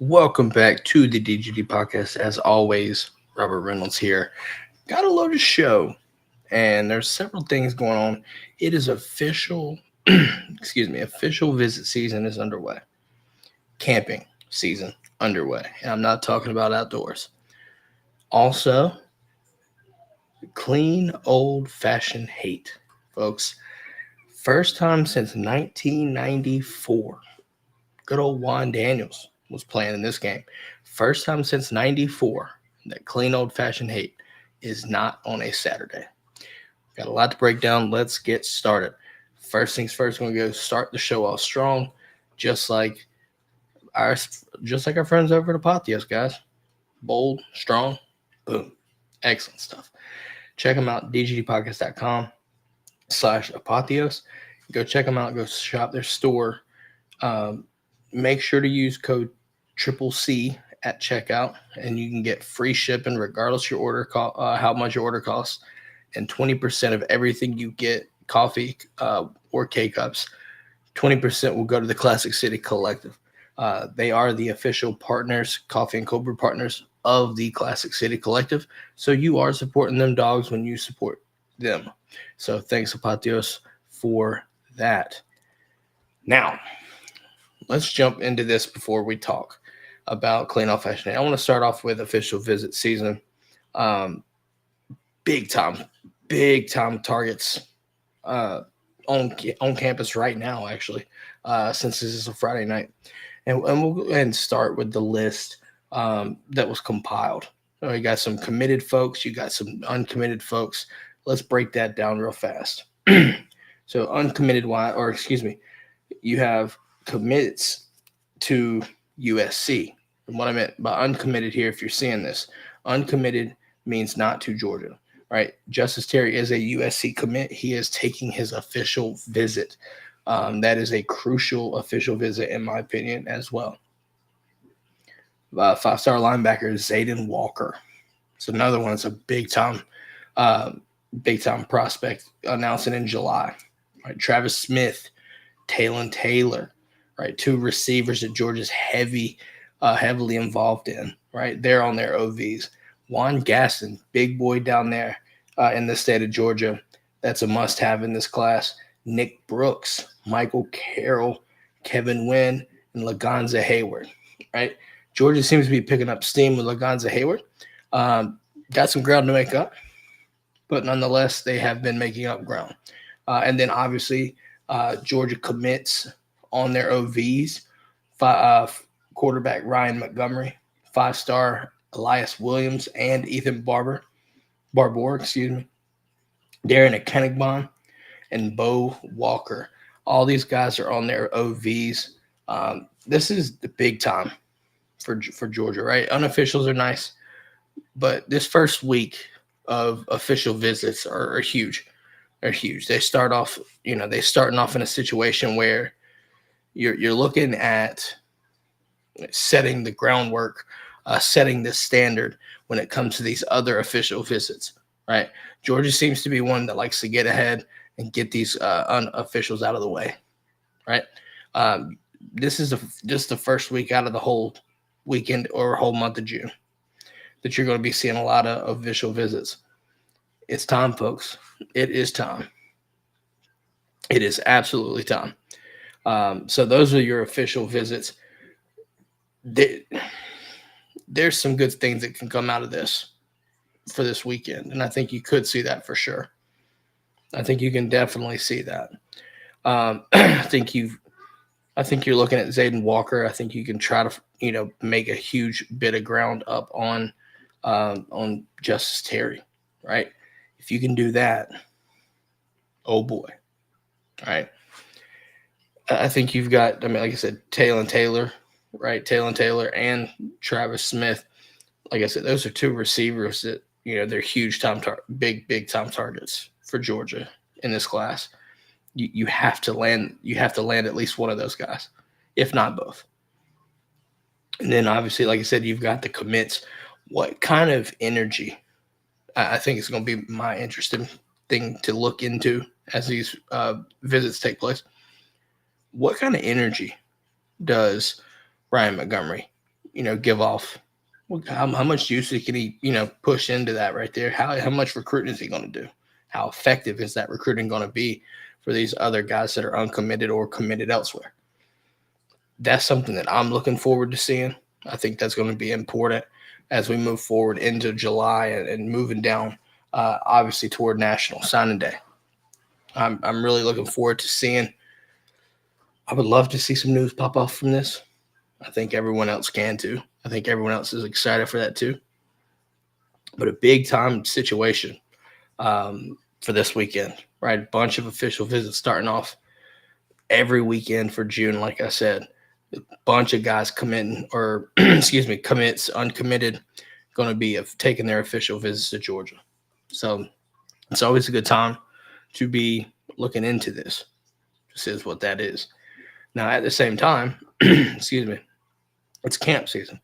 Welcome back to the DGD Podcast. As always, Robert Reynolds here. Got a loaded show, and there's several things going on. It is official, official visit season is underway. Camping season underway. And I'm not talking about outdoors. Also, clean old fashioned hate, folks. First time since 1994. Good old Juan Daniels was playing in this game. First time since 94 that clean old fashioned hate is not on a Saturday. Got a lot to break down. Let's get started. First things first, we're going to go start the show off strong, just like our friends over at Apotheos, guys. Bold, strong, boom. Excellent stuff. Check them out, dgdpodcast.com/Apotheos. Go check them out. Go shop their store. Make sure to use code CCC at checkout, and you can get free shipping regardless your order how much your order costs, and 20% of everything you get, coffee or K-Cups, 20% will go to the Classic City Collective. They are the official partners, coffee and cold brew partners of the Classic City Collective, so you are supporting them dogs when you support them. So thanks, Apotheos, for that. Now, let's jump into this before we talk about clean off fashion. I want to start off with official visit season. Big time targets on campus right now, actually, since this is a Friday night. And we'll go ahead and start with the list that was compiled. You got some committed folks. You got some uncommitted folks. Let's break that down real fast. So uncommitted, you have commits to USC. And what I meant by uncommitted here, if you're seeing this, uncommitted means not to Georgia, right? Justice Terry is a USC commit. He is taking his official visit. That is a crucial official visit, in my opinion, as well. Five-star linebacker Zayden Walker. It's another one. It's a big-time prospect announcing in July. Right? Travis Smith, Talon Taylor, right? Two receivers that Georgia's heavily involved in, right? They're on their OVs. Juan Gaston, big boy down there in the state of Georgia. That's a must-have in this class. Nick Brooks, Michael Carroll, Kevin Wynn, and Lagonza Hayward, right? Georgia seems to be picking up steam with Lagonza Hayward. Got some ground to make up, but nonetheless, they have been making up ground. And then, obviously, Georgia commits on their OVs. Quarterback Ryan Montgomery, five-star Elias Williams, and Ethan Barbour, Darren Ekenigbon, and Bo Walker. All these guys are on their OVs. This is the big time for Georgia, right? Unofficials are nice, but this first week of official visits are huge. They're huge. They start off, starting off in a situation where you're looking at setting the groundwork, setting the standard when it comes to these other official visits, right? Georgia seems to be one that likes to get ahead and get these unofficials out of the way, right? This is just the first week out of the whole weekend or whole month of June that you're going to be seeing a lot of official visits. It's time, folks. It is time. It is absolutely time. So those are your official visits. There's some good things that can come out of this for this weekend, and I think you could see that for sure. I think you can definitely see that. I think you're looking at Zayden Walker. I think you can try to make a huge bit of ground up on Justice Terry, right? If you can do that, oh boy, all right. I think you've got, like I said, Talon Taylor, right? Talon Taylor and Travis Smith. Like I said, those are two receivers that, they're huge big time targets for Georgia in this class. You have to land at least one of those guys, if not both. And then obviously, like I said, you've got the commits. What kind of energy? I think it's going to be my interesting thing to look into as these visits take place. What kind of energy does Ryan Montgomery give off. How much juice can he, push into that right there? How much recruiting is he going to do? How effective is that recruiting going to be for these other guys that are uncommitted or committed elsewhere? That's something that I'm looking forward to seeing. I think that's going to be important as we move forward into July and moving down, obviously, toward National Signing Day. I'm really looking forward to seeing. I would love to see some news pop off from this. I think everyone else can too. I think everyone else is excited for that too. But a big time situation for this weekend, right? A bunch of official visits starting off every weekend for June, like I said. A bunch of guys committing, or commits, uncommitted, going to be taking their official visits to Georgia. So it's always a good time to be looking into this. This is what that is. Now, at the same time, it's camp season,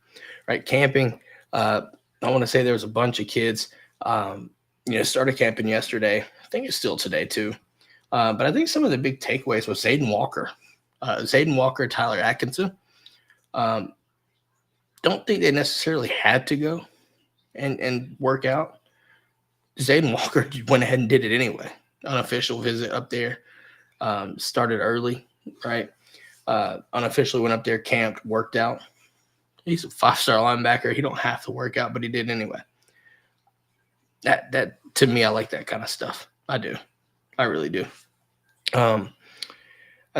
right? Camping. I want to say there was a bunch of kids, started camping yesterday. I think it's still today too. But I think some of the big takeaways was Zayden Walker, Tyler Atkinson. Don't think they necessarily had to go and work out. Zayden Walker went ahead and did it anyway. Unofficial visit up there. Started early, right? Unofficially went up there, camped, worked out. He's a 5-star linebacker. He don't have to work out, but he did anyway. That to me, I like that kind of stuff. I do. I really do. I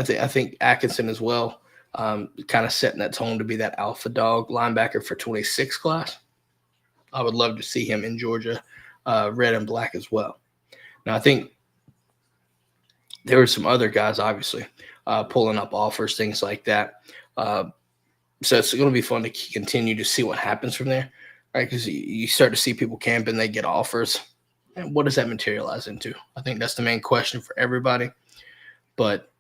think Atkinson as well, kind of setting that tone to be that alpha dog linebacker for 26 class. I would love to see him in Georgia, red and black as well. Now, I think there were some other guys, obviously, pulling up offers, things like that. So it's going to be fun to continue to see what happens from there, right? Because you start to see people camping, they get offers. And what does that materialize into? I think that's the main question for everybody. But,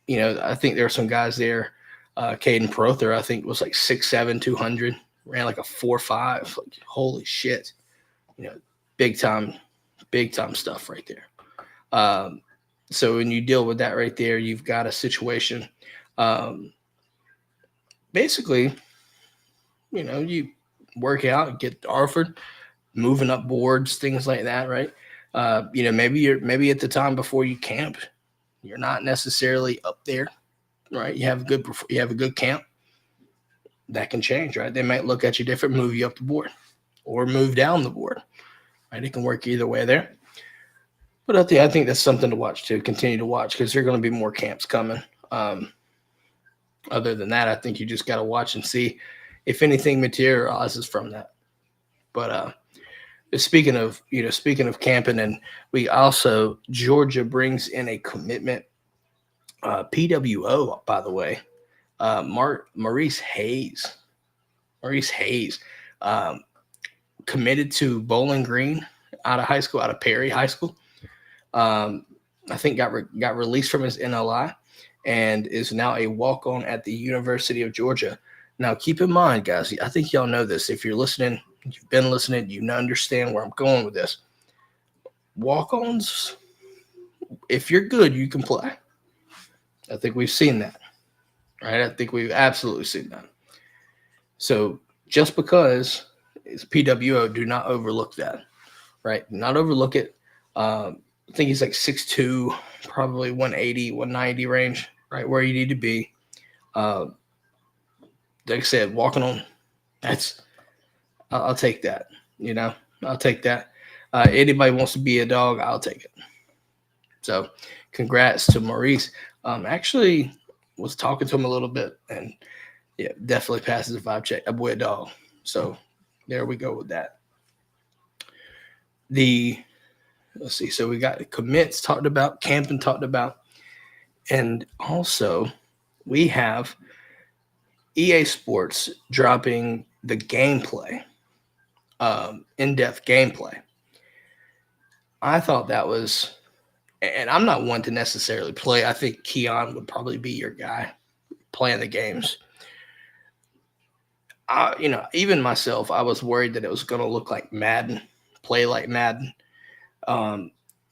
I think there are some guys there. Caden Prother, I think, was like 6'7", 200, ran like a 4.5. Like, holy shit. Big time stuff right there. So when you deal with that right there, you've got a situation. Basically, you work out, get offered, moving up boards, things like that, right? Maybe at the time before you camp, you're not necessarily up there, right? You have a good camp. That can change, right? They might look at you different, move you up the board, or move down the board, right? It can work either way there. But I think that's something to watch too. Continue to watch because there are going to be more camps coming. Other than that, I think you just got to watch and see if anything materializes from that. But speaking of camping, and we also, Georgia brings in a commitment. PWO, by the way, Maurice Hayes, committed to Bowling Green out of Perry High School. I think got released from his NLI and is now a walk-on at the University of Georgia. Now, keep in mind, guys, I think y'all know this. If you're listening, you've been listening, you understand where I'm going with this. Walk-ons, if you're good, you can play. I think we've seen that, right? I think we've absolutely seen that. So just because it's PWO, do not overlook that, right? Not overlook it. I think he's like 6'2", probably 180, 190 range, right where you need to be. Like I said, walking on, I'll take that, I'll take that. Anybody wants to be a dog, I'll take it. So congrats to Maurice. Actually was talking to him a little bit, and yeah, definitely passes a vibe check. A boy, a dog. So there we go with that. Let's see. So we got commits talked about, camping talked about, and also we have EA Sports dropping the gameplay, in-depth gameplay. I thought that was, and I'm not one to necessarily play. I think Keon would probably be your guy playing the games. Even myself, I was worried that it was going to look like Madden, play like Madden.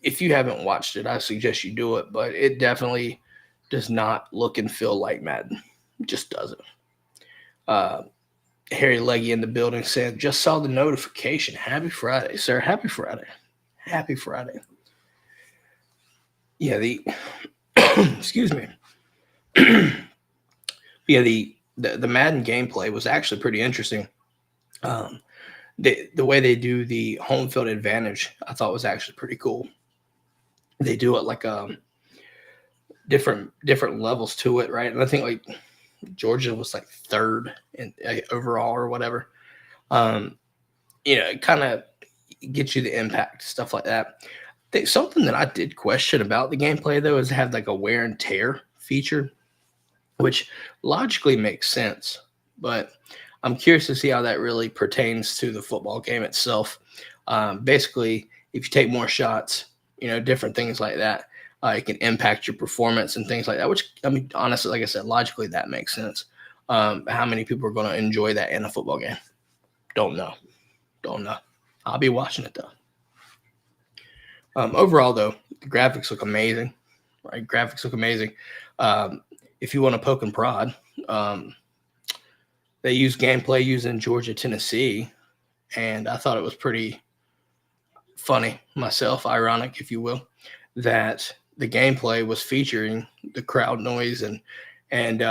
If you haven't watched it, I suggest you do it, but it definitely does not look and feel like Madden. It just doesn't. Harry Leggy in the building said, just saw the notification. Happy Friday, sir. Happy Friday. Happy Friday. Yeah, the excuse me. Yeah, the Madden gameplay was actually pretty interesting. Um, the way they do the home field advantage, I thought was actually pretty cool. They do it like different levels to it, right? And I think like Georgia was like third in overall or whatever. It kind of gets you the impact, stuff like that. Something that I did question about the gameplay though is it had like a wear and tear feature, which logically makes sense, but I'm curious to see how that really pertains to the football game itself. Basically, if you take more shots, different things like that, it can impact your performance and things like that, which, I mean, honestly, like I said, logically that makes sense. How many people are going to enjoy that in a football game? Don't know. I'll be watching it, though. Overall, though, the graphics look amazing, right? If you want to poke and prod, they use gameplay using Georgia, Tennessee, and I thought it was pretty funny myself, ironic, if you will, that the gameplay was featuring the crowd noise and kind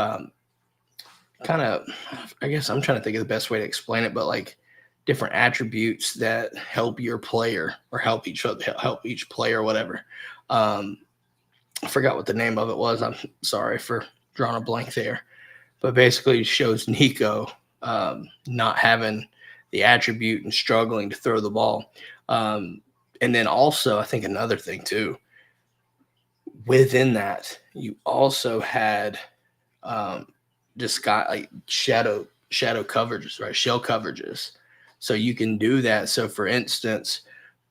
of, I guess I'm trying to think of the best way to explain it, but like different attributes that help your player or help each player, whatever. I forgot what the name of it was. I'm sorry for drawing a blank there, but basically it shows Nico not having the attribute and struggling to throw the ball. And then also, I think another thing too, within that, you also had like shadow coverages, right? Shell coverages. So you can do that. So for instance,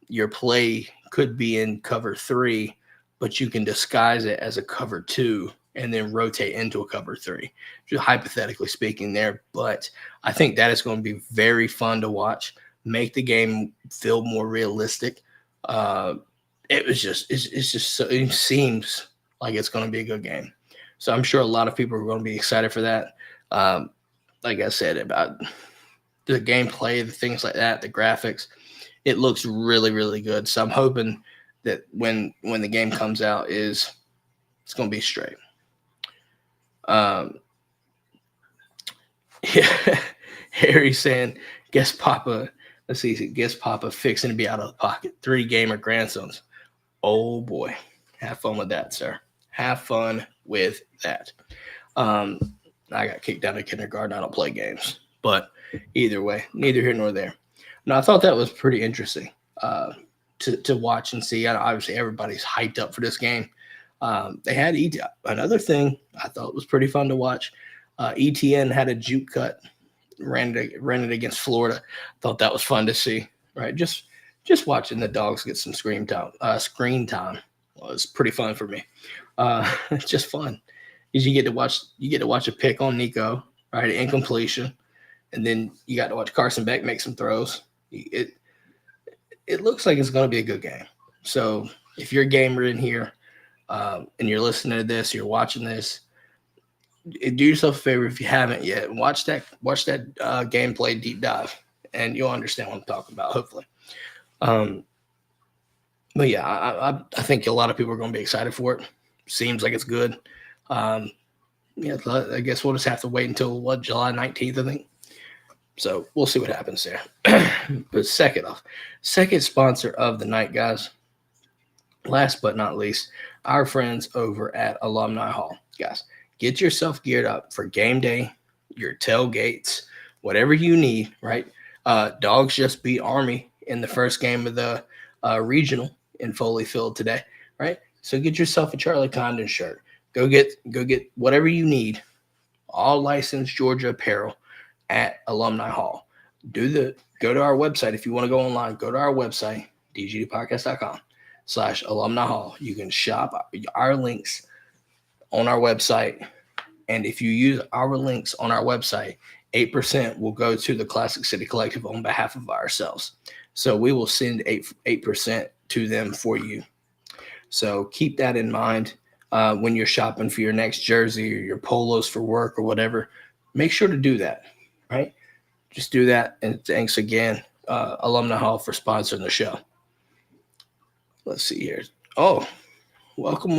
your play could be in cover 3, but you can disguise it as a cover 2 and then rotate into a cover 3, just hypothetically speaking there. But I think that is going to be very fun to watch, make the game feel more realistic. It seems like it's going to be a good game. So I'm sure a lot of people are going to be excited for that. Like I said, about the gameplay, the things like that, the graphics, it looks really, really good. So I'm hoping that when the game comes out, it's going to be straight. Yeah. Harry saying, guess Papa fixing to be out of the pocket. 3 gamer grandsons. Oh boy. Have fun with that, sir. Have fun with that. I got kicked out of kindergarten. I don't play games. But either way, neither here nor there. No, I thought that was pretty interesting to watch and see. Obviously, everybody's hyped up for this game. They had another thing I thought was pretty fun to watch. ETN had a juke cut, ran it against Florida. Thought that was fun to see. Right, just watching the dogs get some screen time was pretty fun for me. It's just fun because you get to watch a pick on Nico, right, incompletion, and then you got to watch Carson Beck make some throws. It looks like it's going to be a good game. So if you're a gamer in here and you're listening to this, you're watching this, do yourself a favor if you haven't yet. Watch that gameplay deep dive, and you'll understand what I'm talking about, hopefully. But yeah, I think a lot of people are going to be excited for it. Seems like it's good. Yeah, I guess we'll just have to wait until July 19th, I think. So we'll see what happens there. But second sponsor of the night, guys. Last but not least, our friends over at Alumni Hall. Guys, get yourself geared up for game day, your tailgates, whatever you need, right? Dogs just beat Army in the first game of the regional in Foley Field today, right? So get yourself a Charlie Condon shirt. Go get whatever you need. All licensed Georgia apparel at Alumni Hall. Go to our website. If you want to go online, go to our website, dgdpodcast.com/alumni hall. You can shop our links on our website. And if you use our links on our website, 8% will go to the Classic City Collective on behalf of ourselves. So we will send 8% to them for you. So keep that in mind when you're shopping for your next jersey or your polos for work or whatever. Make sure to do that, right? just do that. And thanks again, Alumni Hall, for sponsoring the show. Let's see here. Oh, welcome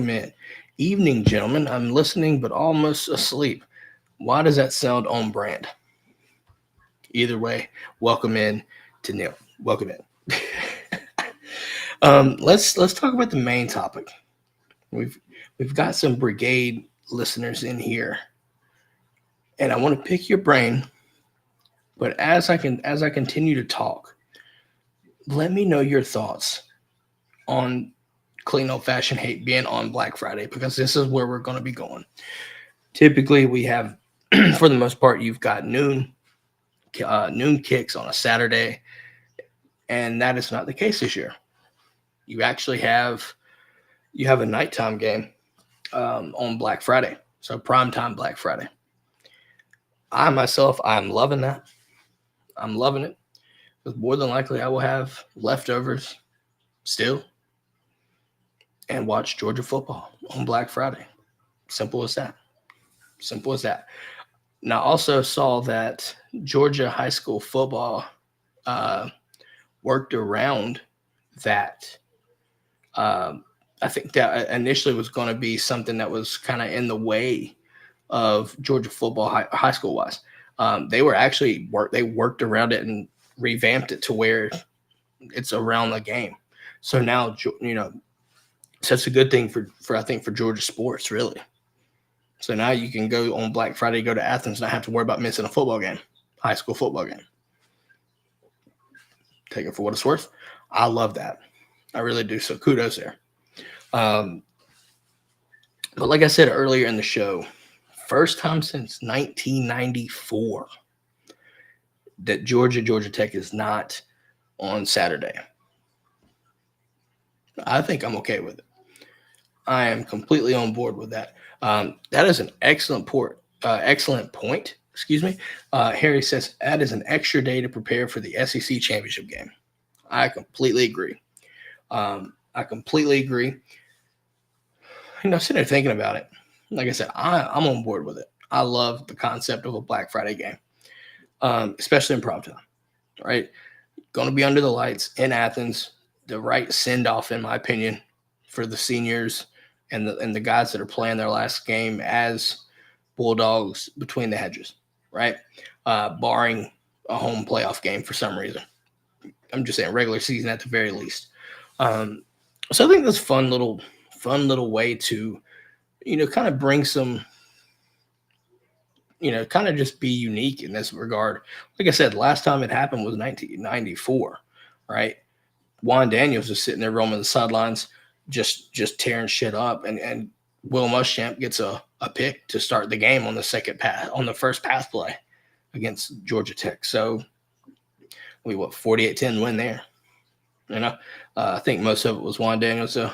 in. Evening, gentlemen. I'm listening but almost asleep. Why does that sound on brand? Either way, welcome in to Neil. Welcome in. Let's talk about the main topic. We've got some brigade listeners in here, and I want to pick your brain. But as I continue to talk, let me know your thoughts on clean old fashioned hate being on Black Friday, because this is where we're going to be going. Typically, we have, for the most part, you've got noon kicks on a Saturday, and that is not the case this year. You actually have a nighttime game on Black Friday, so primetime Black Friday. I'm loving that. I'm loving it, because more than likely I will have leftovers still and watch Georgia football on Black Friday. Simple as that. Now, I also saw that Georgia high school football worked around that. I think that initially was going to be something that was kind of in the way of Georgia football high school wise. They worked around it and revamped it to where it's around the game. So now, so it's a good thing for I think for Georgia sports, really. So now you can go on Black Friday, go to Athens, not have to worry about missing a football game, high school football game. Take it for what it's worth. I love that. I really do. So kudos there. But like I said earlier in the show, first time since 1994 that Georgia Tech is not on Saturday. I think I'm okay with it. I am completely on board with that. That is an excellent point. Excuse me. Harry says that is an extra day to prepare for the SEC championship game. I completely agree. I'm sitting there thinking about it. Like I said, I'm on board with it. I love the concept of a Black Friday game, especially in primetime. Right, going to be under the lights in Athens. The right send off, in my opinion, for the seniors and the guys that are playing their last game as Bulldogs between the hedges. Right, barring a home playoff game for some reason. I'm just saying regular season at the very least. So I think that's fun little way to, kind of bring some, kind of just be unique in this regard. Like I said, last time it happened was 1994, right? Juan Daniels is sitting there roaming the sidelines, just tearing shit up, and Will Muschamp gets a pick to start the game on the first pass play against Georgia Tech. So we 48-10 win there. I think most of it was Juan Daniels, so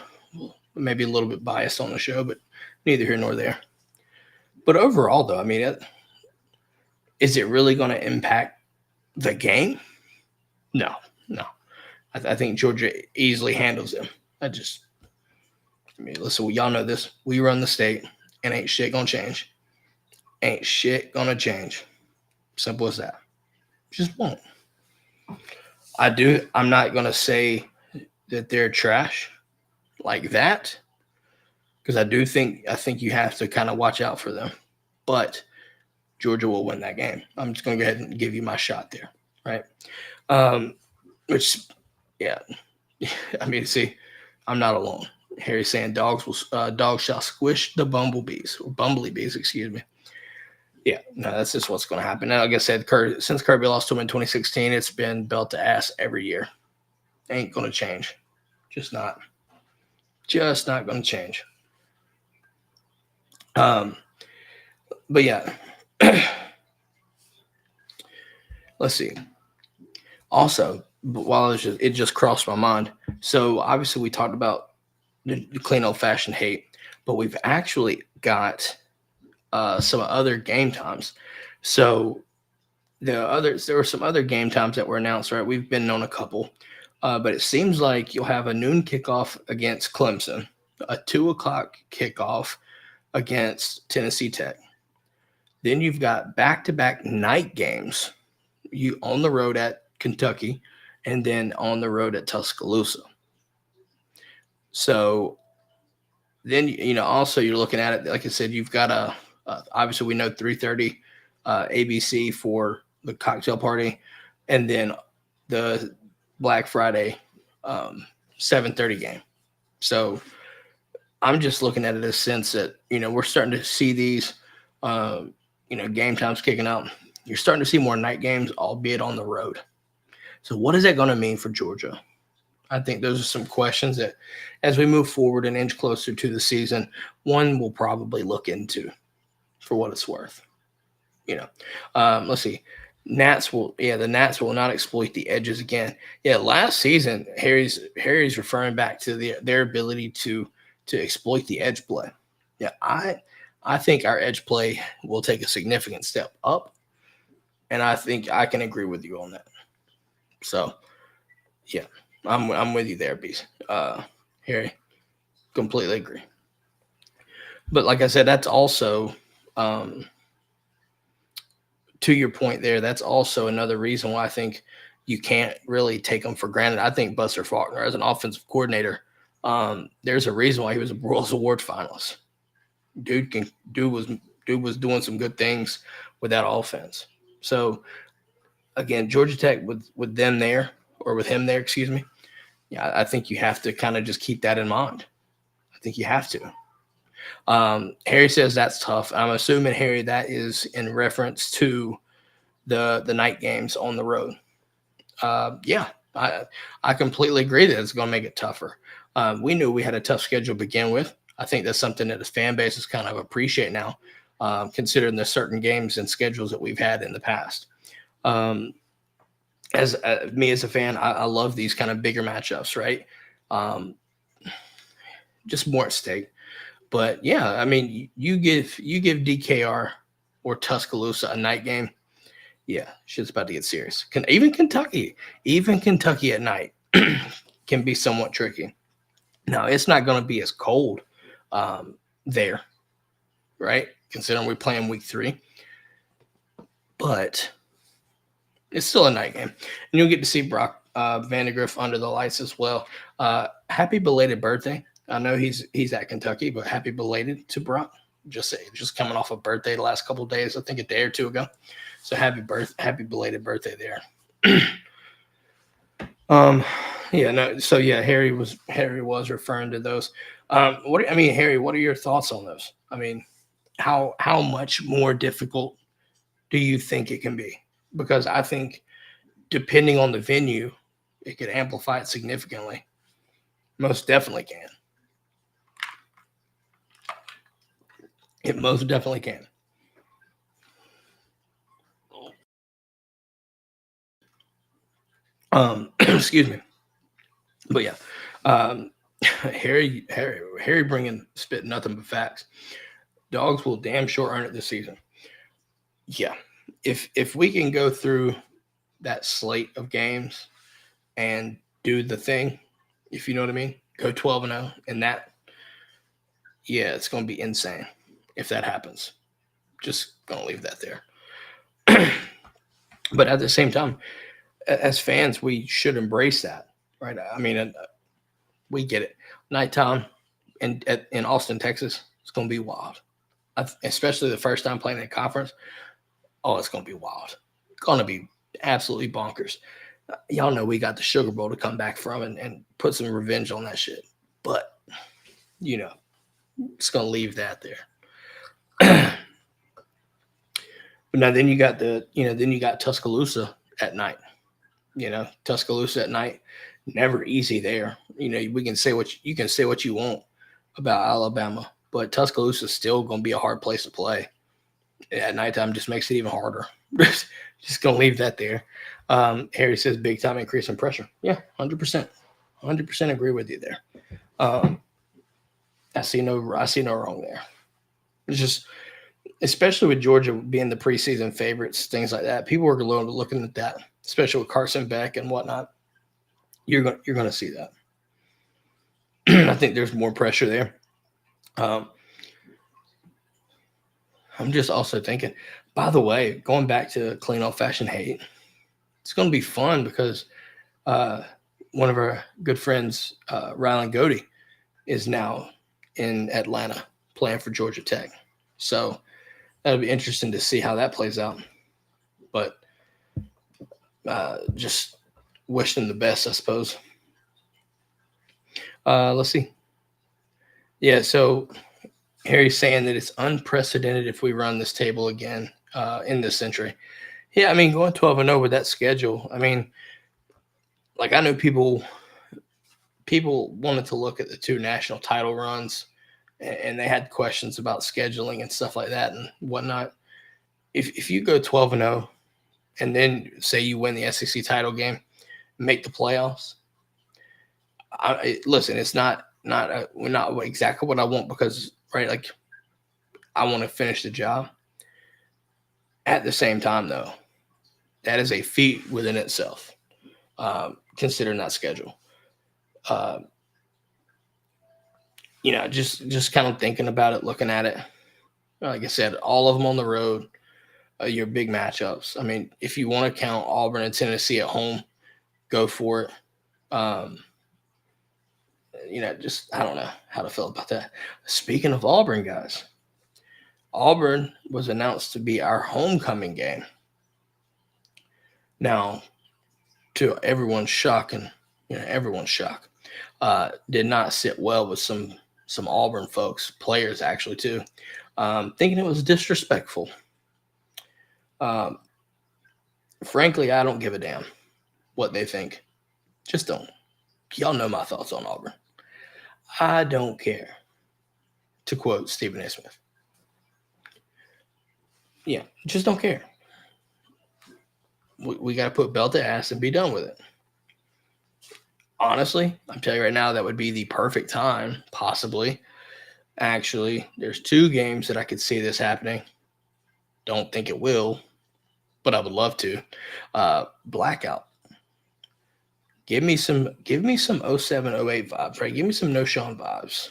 maybe a little bit biased on the show, but neither here nor there. But overall, though, I mean, is it really going to impact the game? No. I think Georgia easily handles them. Listen, y'all know this. We run the state, and ain't shit going to change. Ain't shit going to change. Simple as that. Just won't. I'm not going to say that they're trash like that, because I think you have to kind of watch out for them. But Georgia will win that game. I'm just going to go ahead and give you my shot there, right? See, I'm not alone. Harry's saying dogs shall squish the bumblebees, excuse me. Yeah, no, that's just what's going to happen. And like I said, since Kirby lost to him in 2016, it's been belt to ass every year. Ain't going to change. Just not going to change. But yeah, let's see. Also, while it just crossed my mind. So obviously we talked about the clean old fashioned hate, but we've actually got some other game times. So there were some other game times that were announced, right? We've been on a couple, but it seems like you'll have a noon kickoff against Clemson, a 2:00 kickoff against Tennessee Tech. Then you've got back-to-back night games you on the road at Kentucky, and then on the road at Tuscaloosa. So then also you're looking at it, like I said, you've got obviously we know 3:30 ABC for the cocktail party, and then the Black Friday 7:30 game. So I'm just looking at it as sense that we're starting to see these game times kicking out. You're starting to see more night games, albeit on the road. So what is that going to mean for Georgia? I think those are some questions that, as we move forward and inch closer to the season, one will probably look into for what it's worth. Let's see. The Nats will not exploit the edges again. Yeah, last season, Harry's referring back to their ability to exploit the edge play. Yeah, I think our edge play will take a significant step up, and I think I can agree with you on that. So, yeah, I'm with you there, Beast. Harry, completely agree. But like I said, that's also to your point there, that's also another reason why I think you can't really take them for granted. I think Buster Faulkner, as an offensive coordinator, there's a reason why he was a Broyles Award finalist. Dude was doing some good things with that offense. So again, Georgia Tech with them there, or with him there, excuse me. Yeah, I think you have to kind of just keep that in mind. I think you have to. Harry says that's tough. I'm assuming, Harry, that is in reference to the night games on the road. Yeah, I completely agree that it's going to make it tougher. We knew we had a tough schedule to begin with. I think that's something that the fan base is kind of appreciate now, considering the certain games and schedules that we've had in the past. As me as a fan, I love these kind of bigger matchups, right? Just more at stake. But yeah, I mean, you give DKR or Tuscaloosa a night game, yeah, shit's about to get serious. Even Kentucky at night can be somewhat tricky. Now, it's not going to be as cold there, right? Considering we're playing week 3. But it's still a night game. And you'll get to see Brock Vandegrift under the lights as well. Happy belated birthday. I know he's at Kentucky, but happy belated to Brock. Just coming off a birthday the last couple of days, I think a day or two ago. So happy belated birthday there. Harry was referring to those. Harry, what are your thoughts on those? I mean, how much more difficult do you think it can be? Because I think depending on the venue, it could amplify it significantly. Most definitely can. It most definitely can. Excuse me. But yeah, Harry spit nothing but facts. Dogs will damn sure earn it this season. Yeah, if we can go through that slate of games and do the thing, if you know what I mean, go 12-0, and that, yeah, it's going to be insane if that happens. Just going to leave that there. But at the same time, as fans, we should embrace that, right? I mean, we get it. Nighttime in Austin, Texas, it's going to be wild, especially the first time playing in a conference. Oh, it's going to be wild. It's going to be absolutely bonkers. Y'all know we got the Sugar Bowl to come back from and put some revenge on that shit. But, it's going to leave that there. But now then you got Tuscaloosa at night. Tuscaloosa at night, never easy there. We can say what you want about Alabama, but Tuscaloosa is still going to be a hard place to play. At nighttime just makes it even harder. Just going to leave that there. Harry says big time increase in pressure. Yeah, 100%. 100% agree with you there. I see no wrong there. It's just, especially with Georgia being the preseason favorites, things like that. People are looking at that, especially with Carson Beck and whatnot. You're going to see that. I think there's more pressure there. I'm just also thinking, by the way, going back to clean old fashioned hate, it's going to be fun because one of our good friends, Rylan Godey, is now in Atlanta playing for Georgia Tech. So that'll be interesting to see how that plays out. But just wish them the best, I suppose. Let's see. Yeah, so Harry's saying that it's unprecedented if we run this table again in this century. Yeah, I mean, going 12-0 with that schedule, I mean, like I know people wanted to look at the 2 national title runs, and they had questions about scheduling and stuff like that and whatnot. If you go 12-0 and then say you win the SEC title game, make the playoffs, listen, it's not exactly what I want because, right, like I want to finish the job. At the same time, though, that is a feat within itself, considering that schedule. Just kind of thinking about it, looking at it. Like I said, all of them on the road, your big matchups. I mean, if you want to count Auburn and Tennessee at home, go for it. I don't know how to feel about that. Speaking of Auburn, guys, Auburn was announced to be our homecoming game. Now, to everyone's shock, did not sit well with some Auburn folks, players actually too, thinking it was disrespectful. Frankly, I don't give a damn what they think. Just don't. Y'all know my thoughts on Auburn. I don't care, to quote Stephen A. Smith. Yeah, just don't care. We got to put belt to ass and be done with it. Honestly, I'm telling you right now, that would be the perfect time, possibly. Actually, there's 2 games that I could see this happening. Don't think it will, but I would love to. Blackout. Give me some 07-08 vibes, right? Give me some No Sean vibes.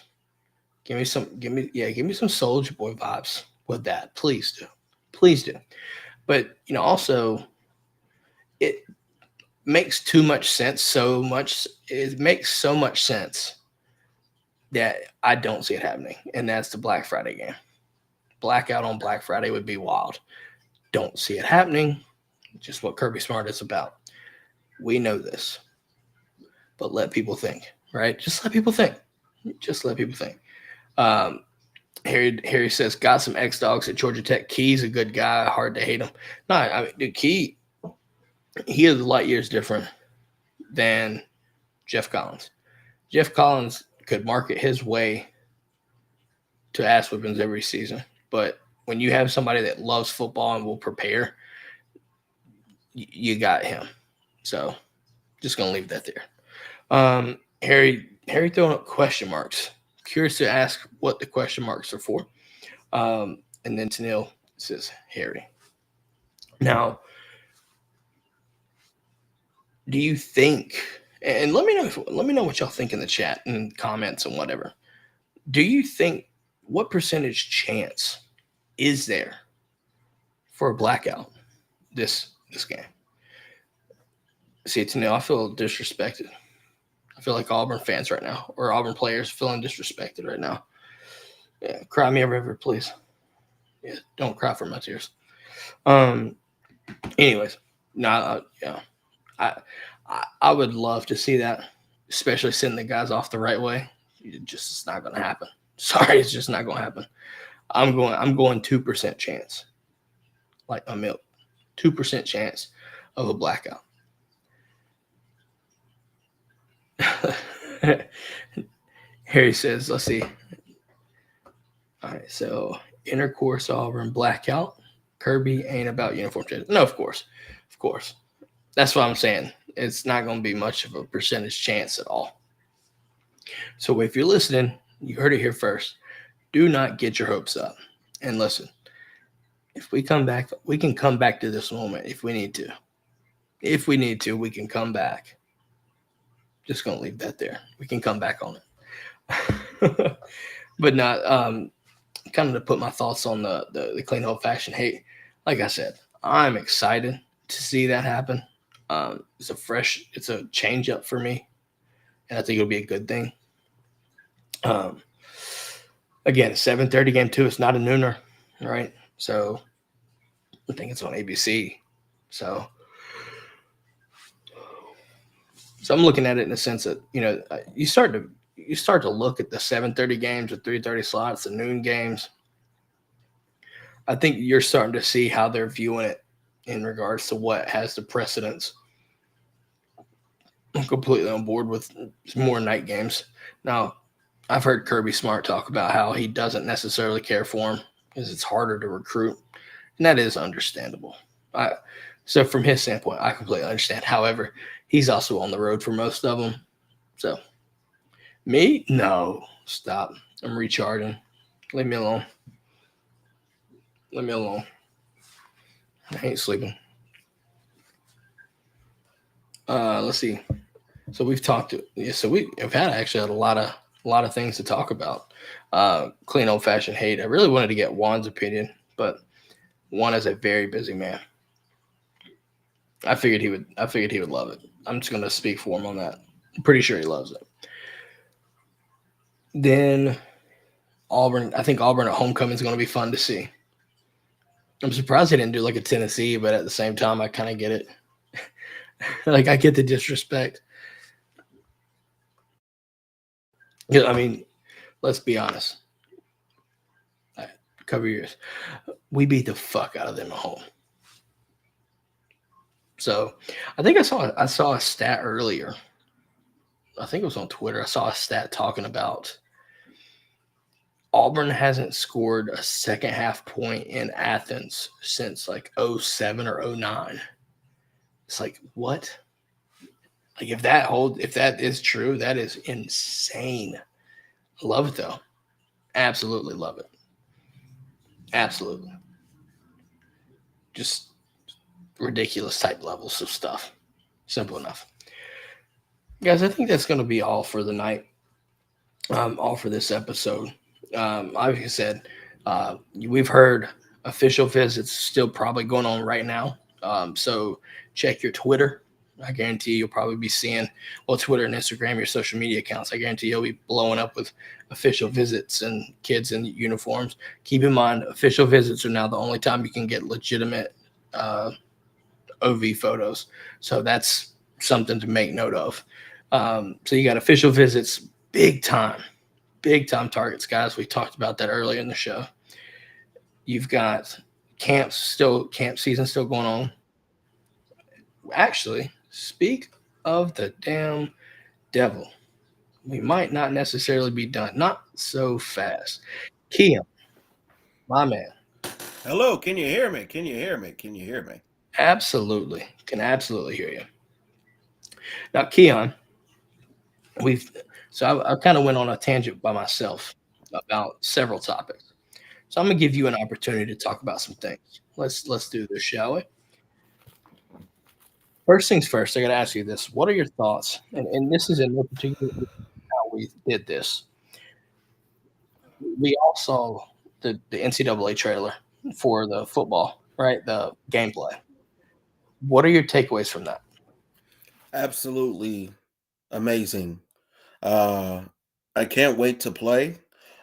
Give me some Soulja Boy vibes with that. Please do. But also, it makes too much sense. It makes so much sense that I don't see it happening, and that's the Black Friday game. Blackout on Black Friday would be wild. Don't see it happening. Just what Kirby Smart is about. We know this. But let people think, right? Just let people think. Harry says, got some X-Dogs at Georgia Tech. Key's a good guy. Hard to hate him. No, I mean, dude, Key, he is light years different than Jeff Collins. Jeff Collins could market his way to ass whippings every season. But when you have somebody that loves football and will prepare, you got him. So just going to leave that there. Harry throwing up question marks. Curious to ask what the question marks are for. And then Tanil says Harry. Now, do you think? And let me know what y'all think in the chat and comments and whatever. Do you think what percentage chance is there for a blackout this game? See, Tanil, I feel disrespected. I feel like Auburn fans right now, or Auburn players feeling disrespected right now. Yeah, cry me a river, please. Yeah, don't cry for my tears. Anyways, I would love to see that, especially sending the guys off the right way. It's not going to happen. Sorry, it's just not going to happen. I'm going 2% chance, like a milk, 2% chance of a blackout. Harry says, let's see. All right, so intercourse Auburn blackout. Kirby ain't about uniform change. No, of course. That's what I'm saying. It's not going to be much of a percentage chance at all. So if you're listening, you heard it here first. Do not get your hopes up. And listen, if we come back, we can come back to this moment if we need to. If we need to, we can come back. Just going to leave that there. We can come back on it. But not kind of to put my thoughts on the clean old fashioned hate. Like I said, I'm excited to see that happen. It's a change up for me, and I think it'll be a good thing. Um, Again, 7:30 game too. It's not a nooner, right? So I think it's on ABC. So I'm looking at it in the sense that you start to look at the 7:30 games, the 3:30 slots, the noon games. I think you're starting to see how they're viewing it in regards to what has the precedence. I'm completely on board with more night games. Now, I've heard Kirby Smart talk about how he doesn't necessarily care for them because it's harder to recruit, and that is understandable. So from his standpoint, I completely understand. However, he's also on the road for most of them. So me, no, stop. I'm recharging. Leave me alone. Leave me alone. I ain't sleeping. Let's see. So we've talked. So we've actually had a lot of things to talk about. Clean old fashioned hate. I really wanted to get Juan's opinion, but Juan is a very busy man. I figured he would love it. I'm just gonna speak for him on that. I'm pretty sure he loves it. Then Auburn. I think Auburn at homecoming is going to be fun to see. I'm surprised they didn't do like a Tennessee, but at the same time, I kind of get it. Like I get the disrespect. I mean, let's be honest. Cover your ears. We beat the fuck out of them at home. So I think I saw a stat earlier. I think it was on Twitter. I saw a stat talking about Auburn hasn't scored a second half point in Athens since like 07 or 09. It's like, what? Like if that is true, that is insane. Love it though. Absolutely love it. Absolutely. Just ridiculous type levels of stuff. Simple enough. Guys, I think that's going to be all for the night. All for this episode. Like I said, we've heard official visits still probably going on right now. So check your Twitter. I guarantee you'll probably be seeing, Twitter and Instagram, your social media accounts. I guarantee you'll be blowing up with official visits and kids in uniforms. Keep in mind, official visits are now the only time you can get legitimate OV photos. So that's something to make note of. So you got official visits, big time targets, guys. We talked about that earlier in the show. You've got camp season still going on. Actually, speak of the damn devil. We might not necessarily be done. Not so fast. Keon, my man. Hello, can you hear me? Can you hear me? Can you hear me? Absolutely. Can absolutely hear you. Now, Keon, I kind of went on a tangent by myself about several topics. So I'm gonna give you an opportunity to talk about some things. Let's do this, shall we? First things first, I got to ask you this: what are your thoughts? And this is in no particular order how we did this. We all saw the NCAA trailer for the football, right? The gameplay. What are your takeaways from that? Absolutely amazing. Uh I can't wait to play.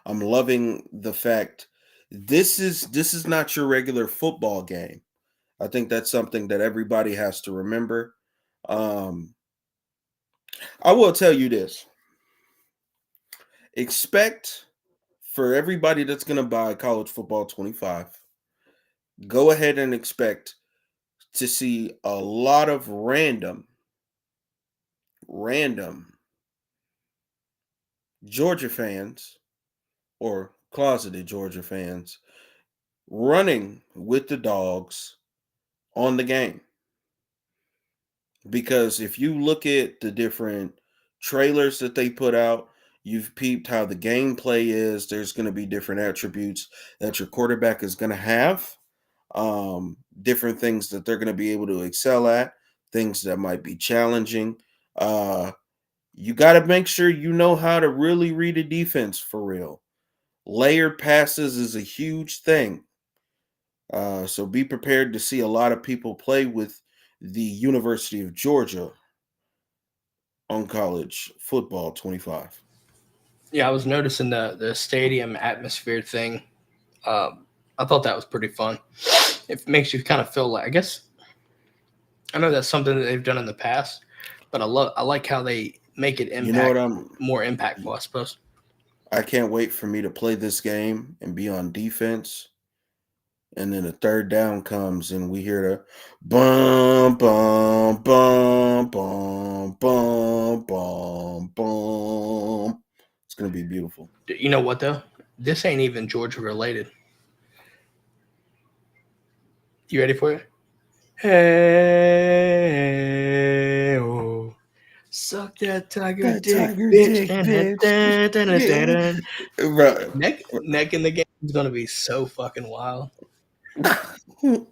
I'm loving the fact this is not your regular football game. I think that's something that everybody has to remember. Um I will tell you this. Expect for everybody that's going to buy college football 25, go ahead and expect to see a lot of random Georgia fans or closeted Georgia fans running with the dogs on the game. Because if you look at the different trailers that they put out, you've peeped how the gameplay is. There's going to be different attributes that your quarterback is going to have, different things that they're going to be able to excel at, things that might be challenging. You got to make sure you know how to really read a defense for real. Layered passes is a huge thing. So be prepared to see a lot of people play with the University of Georgia on college football 25. Yeah, I was noticing the stadium atmosphere thing. I thought that was pretty fun. It makes you kind of feel like, I guess, I know that's something that they've done in the past, but I like how they make it You know what more impactful, I suppose. I can't wait for me to play this game and be on defense. And then the third down comes and we hear the bum bum bum bum bum bum bum. It's gonna be beautiful. You know what though? This ain't even Georgia related. You ready for it? Hey, oh, suck that tiger That dick, tiger bitch. dick, Dun, bitch. dun, dun, dun, dun, Yeah. dun. Right. Neck in the game is gonna be so fucking wild. Bro,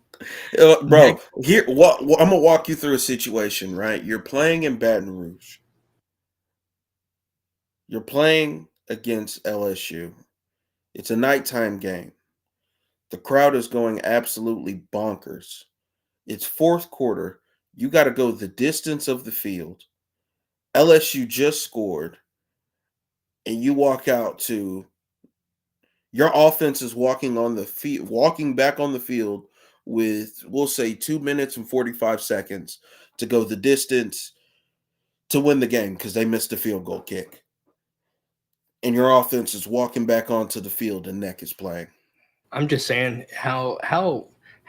Neck, here what I'm gonna walk you through a situation, right? You're playing in Baton Rouge. You're playing against LSU. It's a nighttime game. The crowd is going absolutely bonkers. It's fourth quarter. You got to go the distance of the field. LSU just scored, and you walk out to your offense is walking back on the field with, we'll say, 2 minutes and 45 seconds to go the distance to win the game because they missed a field goal kick. And your offense is walking back onto the field and Neck is playing. I'm just saying how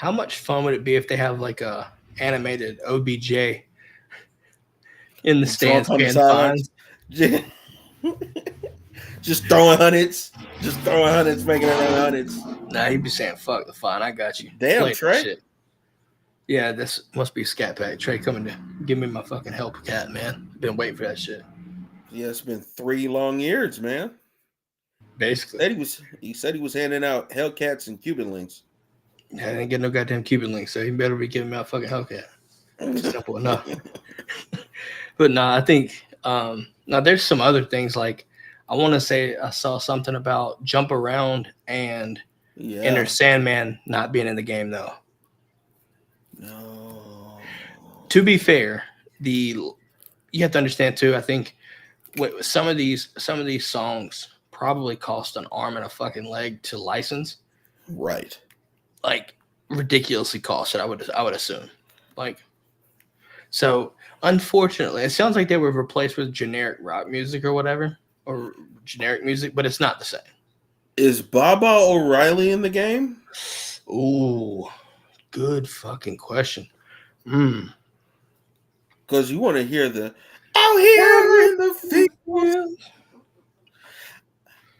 much fun would it be if they have like a animated OBJ in the stands Drunk on the paying sidelines. fines? Just throwing hundreds. Just throwing hundreds, making it run hundreds. Nah, he'd be saying, "Fuck the fine, I got you." Damn, Play that Trey. shit. Yeah, this must be Scat Pack. Trey coming to give me my fucking help cat, man. Been waiting for that shit. Yeah, it's been 3 long years, man. Basically. He said he was handing out Hellcats and Cuban links. I didn't get no goddamn Cuban link, so he better be giving me a fucking Hellcat. Simple enough. But no, I think now there's some other things like I want to say I saw something about Jump Around and Enter Sandman not being in the game though. No. To be fair, you have to understand too. I think some of these songs probably cost an arm and a fucking leg to license. Right. Like ridiculously costed, I would assume. Like so unfortunately, it sounds like they were replaced with generic rock music or whatever, or generic music, but it's not the same. Is Baba O'Reilly in the game? Ooh, good fucking question. Hmm. Because you want to hear the out here in the field,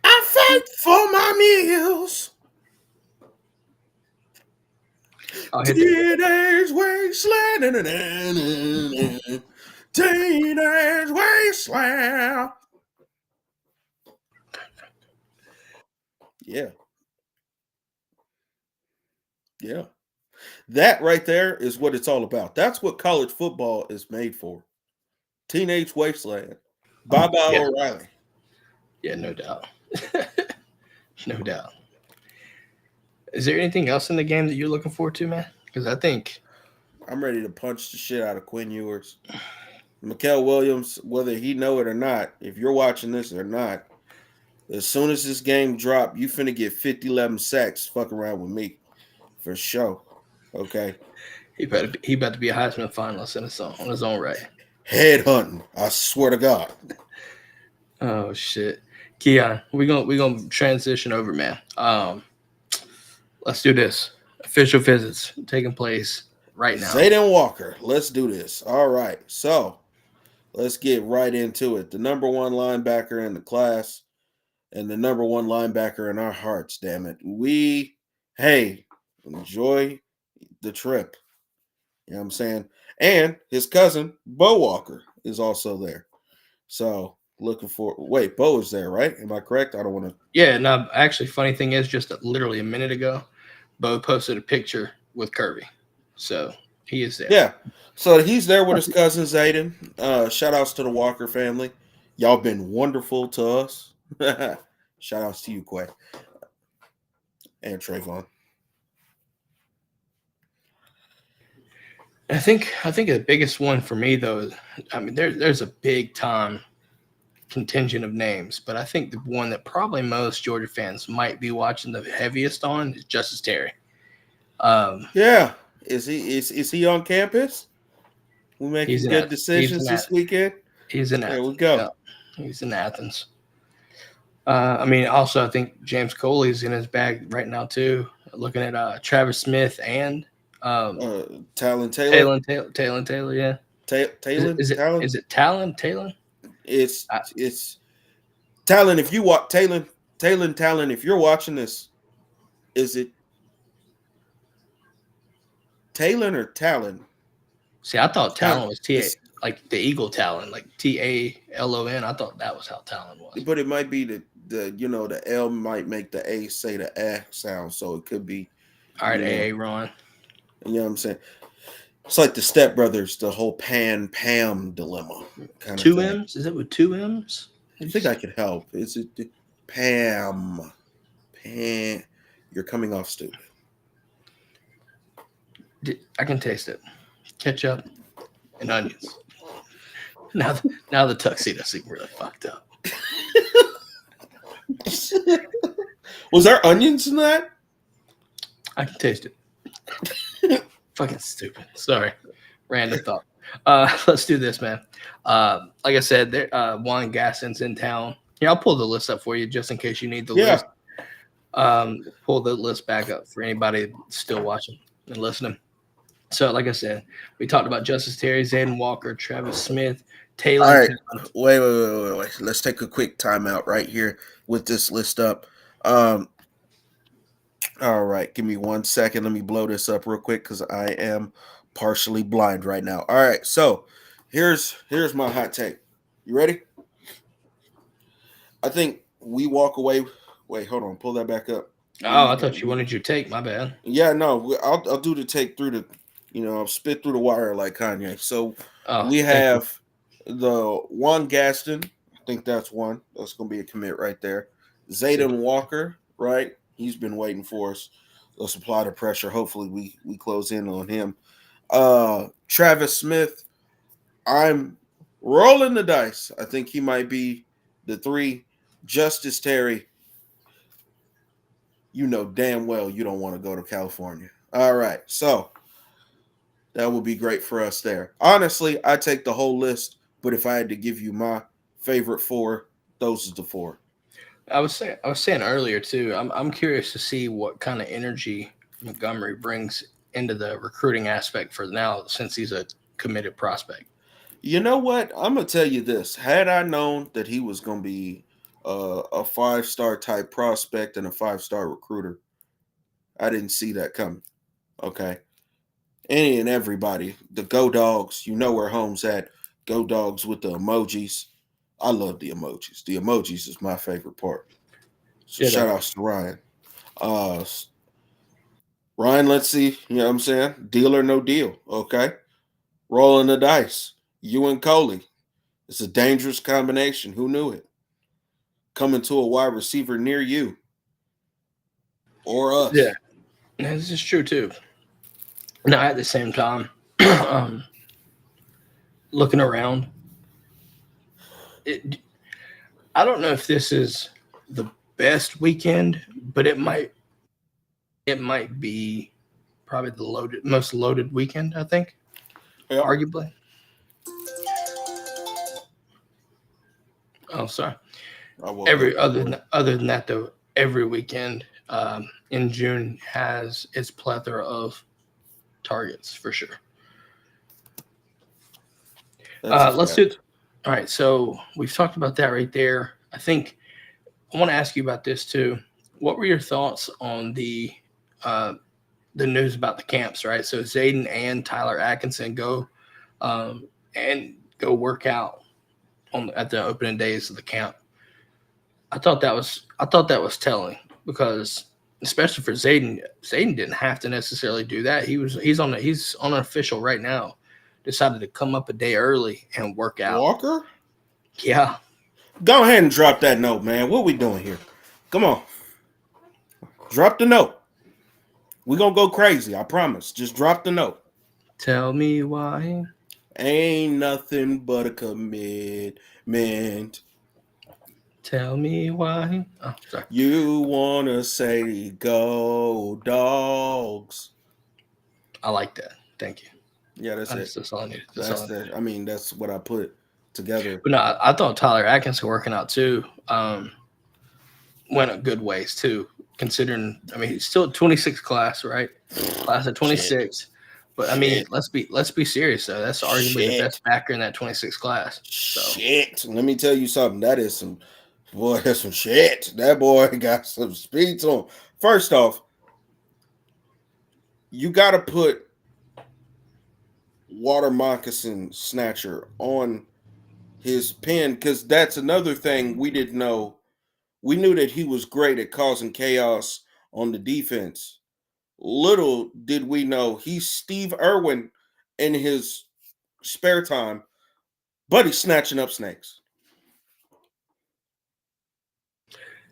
I fight for my meals. Teenage wasteland. Teenage wasteland. Yeah. Yeah. That right there is what it's all about. That's what college football is made for. Teenage wasteland. Baba O'Reilly. Yeah, no doubt. No doubt. Is there anything else in the game that you're looking forward to, man? Because I think I'm ready to punch the shit out of Quinn Ewers. Mikael Williams, whether he know it or not, if you're watching this or not, as soon as this game drop, you finna get 50-11 sacks. Fuck around with me, for sure. Okay. he better be a Heisman finalist on his own right. Head hunting, I swear to God. Oh shit, Keon, we gonna transition over, man. Let's do this. Official visits taking place right now. Zayden Walker, let's do this. All right, so let's get right into it. The number one linebacker in the class and the number one linebacker in our hearts, damn it. Enjoy the trip. You know what I'm saying? And his cousin, Bo Walker, is also there. So looking for Bo is there, right? Am I correct? I don't want to. Yeah, no, actually, funny thing is, just literally a minute ago, Bo posted a picture with Kirby. So he is there. Yeah. So he's there with his cousin Zayden. Shout outs to the Walker family. Y'all been wonderful to us. Shout outs to you, Quay. And Trayvon. I think the biggest one for me though, I mean there's a big time contingent of names, but I think the one that probably most Georgia fans might be watching the heaviest on is Justice Terry. Yeah. Is he on campus? We He's making in good he's decisions in this weekend? he's in There we Athens. go. Yeah, he's in Athens. I mean, also I think James Coley's in his bag right now too. Looking at Travis Smith and Talon Taylor. Talon Taylor. Yeah, Talon? Talon? is it Talon Taylor? It's Talon. If you watch Talon, if you're watching this, is it Talon or Talon? See, I thought Talon. Talon was like the eagle Talon, like Talon. I thought that was how Talon was. But it might be the L might make the A say the A sound, so it could be. All right, AA Ron. You know what I'm saying? It's like the Step Brothers, the whole Pam dilemma kind of Two thing. M's? Is it with two M's? I think I could help. Is it Pam? You're coming off stupid. I can taste it. Ketchup and onions. Now the tuxedo seems really fucked up. Was there onions in that? I can taste it. Fucking stupid. Sorry. Random thought. Let's do this, man. Like I said, there Juan Gaston's in town. Yeah, I'll pull the list up for you just in case you need the list. Pull the list back up for anybody still watching and listening. So, like I said, we talked about Justice Terry, Zayden Walker, Travis Smith, Taylor. All right, wait. Let's take a quick timeout right here with this list up. All right, give me 1 second. Let me blow this up real quick because I am partially blind right now. All right, so here's my hot take. You ready? I think we walk away. Wait, hold on. Pull that back up. Oh, I thought you wanted your take. My bad. Yeah, no, I'll do the take through the, I'll spit through the wire like Kanye. So we have the Juan Gaston. I think that's one. That's going to be a commit right there. Zayden Walker, right? He's been waiting for us. Let's apply the pressure. Hopefully we close in on him. Travis Smith, I'm rolling the dice. I think he might be the 3. Justice Terry, you know damn well you don't want to go to California. All right, so that would be great for us there. Honestly, I take the whole list, but if I had to give you my favorite 4, those are the 4. I was saying earlier too. I'm curious to see what kind of energy Montgomery brings into the recruiting aspect for now, since he's a committed prospect. You know what? I'm gonna tell you this. Had I known that he was gonna be a 5-star type prospect and a 5-star recruiter, I didn't see that coming. Okay. Any and everybody, the Go Dogs, you know where home's at. Go Dogs with the emojis. I love the emojis. The emojis is my favorite part. So shout outs to Ryan. Ryan, let's see. You know what I'm saying? Deal or no deal. Okay. Rolling the dice. You and Coley. It's a dangerous combination. Who knew it? Coming to a wide receiver near you. Or us. Yeah. This is true too. Now at the same time, looking around, I don't know if this is the best weekend, but it might be probably the most loaded weekend, I think. Yeah. Arguably. Oh, sorry. Other than that though, every weekend in June has its plethora of targets for sure. Let's do it. All right, so we've talked about that right there. I think I want to ask you about this too. What were your thoughts on the news about the camps? Right, so Zayden and Tyler Atkinson go work out at the opening days of the camp. I thought that was telling, because especially for Zayden didn't have to necessarily do that. He's on an official right now. Decided to come up a day early and work out. Walker? Yeah. Go ahead and drop that note, man. What we doing here? Come on. Drop the note. We're going to go crazy, I promise. Just drop the note. Tell me why. Ain't nothing but a commitment. Tell me why. Oh, sorry. You wanna say go dogs. I like that. Thank you. Yeah, that's it. That's all I needed. That's all That's I needed. the. I mean, that's what I put together. But no, I thought Tyler Atkins working out too. Went a good ways too, considering. I mean, he's still 26 class, right? Class of 26. But I mean, let's be serious though. That's arguably the best backer in that 26 class. So. Shit. Let me tell you something. That is some boy. That's some shit. That boy got some speed to him. First off, you got to put water moccasin snatcher on his pen because that's another thing we didn't know. We knew that he was great at causing chaos on the defense. Little did we know he's Steve Irwin in his spare time, but he's snatching up snakes.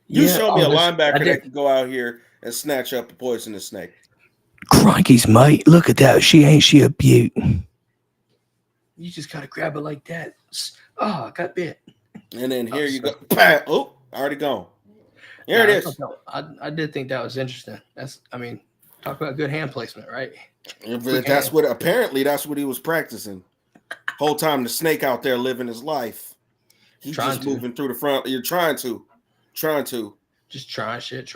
You show me a linebacker that can go out here and snatch up a poisonous snake. Crikey's, mate. Look at that. She a beaut. You just got to grab it like that. Oh, I got bit. And then here you go. Oh, already gone. Here it is. I did think that was interesting. Talk about good hand placement, right? That's what he was practicing. Whole time the snake out there living his life. He's just moving through the front. You're trying to. Just trying shit.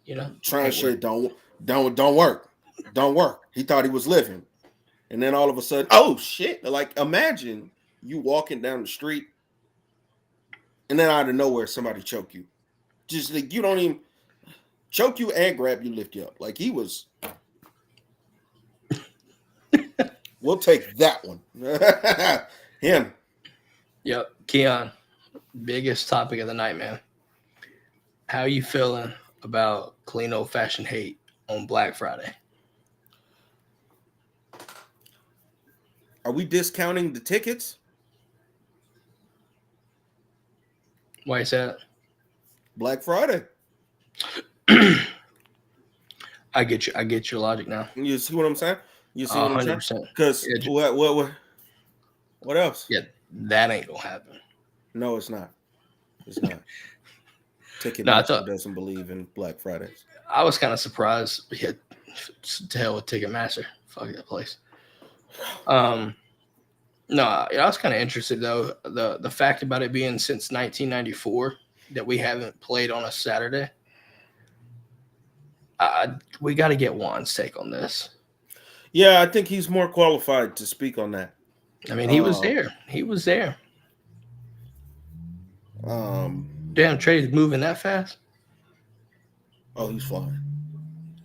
You know? Trying shit don't work. Don't work. He thought he was living. And then all of a sudden, oh shit. Like imagine you walking down the street and then out of nowhere somebody choke you. Just like you don't even choke you and grab you, lift you up. Like he was. We'll take that one. Him. Yep. Keon, biggest topic of the night, man. How you feeling about clean old-fashioned hate on Black Friday? Are we discounting the tickets? Why is that? Black Friday. I get your logic now. You see what I'm saying? You see what I'm saying? 100%. Because what else? Yeah, that ain't gonna happen. No, it's not. It's not. Ticketmaster doesn't believe in Black Fridays. I was kind of surprised. Yeah, to hell with Ticketmaster. Fuck that place. No, I was kind of interested though. The fact about it being since 1994 that we haven't played on a Saturday. We got to get Juan's take on this. Yeah, I think he's more qualified to speak on that. I mean, he was there. Damn, Trey's moving that fast. Oh, he's flying.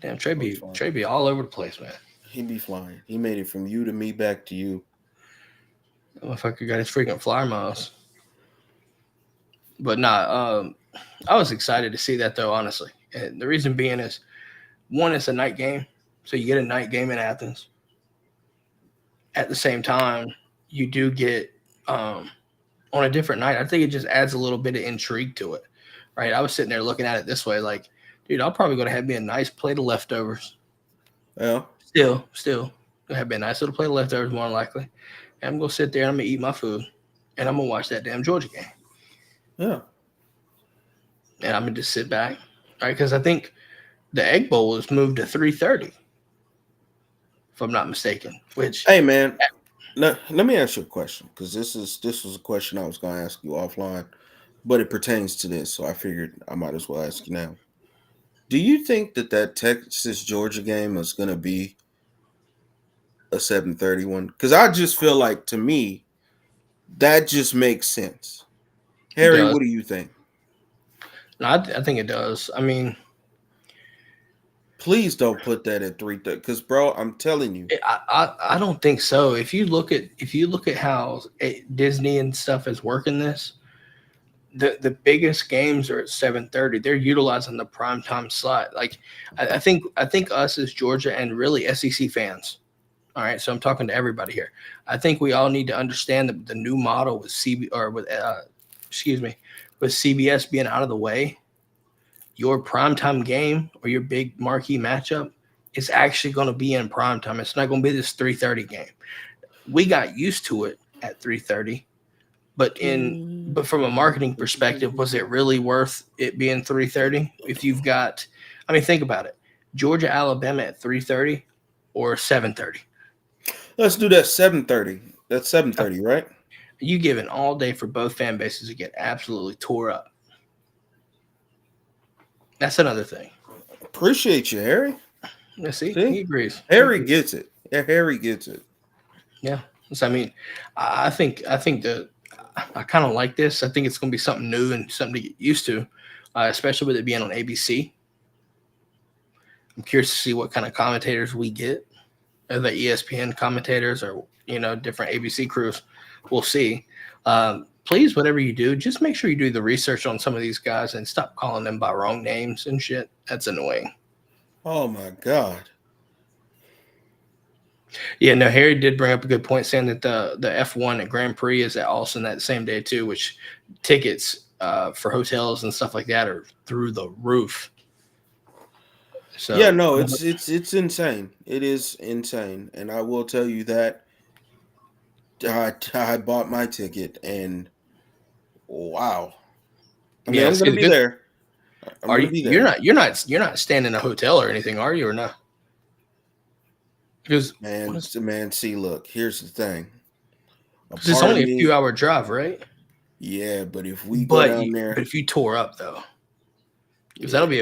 Damn, Trey be all over the place, man. He be flying. He made it from you to me back to you. That motherfucker got his freaking flyer miles. But I was excited to see that though, honestly. And the reason being is, one, it's a night game, so you get a night game in Athens. At the same time, you do get on a different night. I think it just adds a little bit of intrigue to it, right? I was sitting there looking at it this way, like, dude, I'll probably go to have me a nice plate of leftovers. Yeah. Still gonna have me a nice little plate of leftovers, more than likely. And I'm gonna sit there and I'm gonna eat my food, and I'm gonna watch that damn Georgia game. Yeah. And I'm gonna just sit back, right? Because I think the Egg Bowl is moved to 3:30, if I'm not mistaken. Which, hey man, let me ask you a question, because this was a question I was going to ask you offline, but it pertains to this, so I figured I might as well ask you now. Do you think that Texas Georgia game is going to be a 7:30 one? Because I just feel like, to me, that just makes sense. Harry, what do you think? No, I think it does. I mean, please don't put that at 3:30, because bro, I'm telling you, I don't think so. If you look at how Disney and stuff is working this, the biggest games are at 7:30. They're utilizing the primetime slot. Like I think us as Georgia and really SEC fans. All right, so I'm talking to everybody here. I think we all need to understand the new model with with CBS being out of the way. Your primetime game or your big marquee matchup is actually going to be in prime time. It's not going to be this 3:30 game. We got used to it at 3:30, but from a marketing perspective, was it really worth it being 3:30? If you've got, I mean, think about it: Georgia, Alabama at 3:30 or 7:30. Let's do that 7:30. That's 7:30, right? You given all day for both fan bases to get absolutely tore up. That's another thing. Appreciate you, Harry. Yeah, see, he agrees. Harry gets it. Yeah, Harry gets it. Yeah. So, I mean, I think that I kind of like this. I think it's going to be something new and something to get used to, especially with it being on ABC. I'm curious to see what kind of commentators we get, the ESPN commentators or different ABC crews. We'll see. Please, whatever you do, just make sure you do the research on some of these guys and stop calling them by wrong names and shit. That's annoying. Oh my God. Yeah, no, Harry did bring up a good point saying that the F1 at Grand Prix is at Austin that same day too, which tickets for hotels and stuff like that are through the roof. So yeah, no, it's insane. It is insane, and I will tell you that I bought my ticket, and wow. I mean, I'm going to be there. I'm going to be there. You're not staying in a hotel or anything, are you, or no? Because man, see, look, here's the thing. It's only a few hour drive, right? Yeah, but if we go down there, but if you tore up though, because that'll be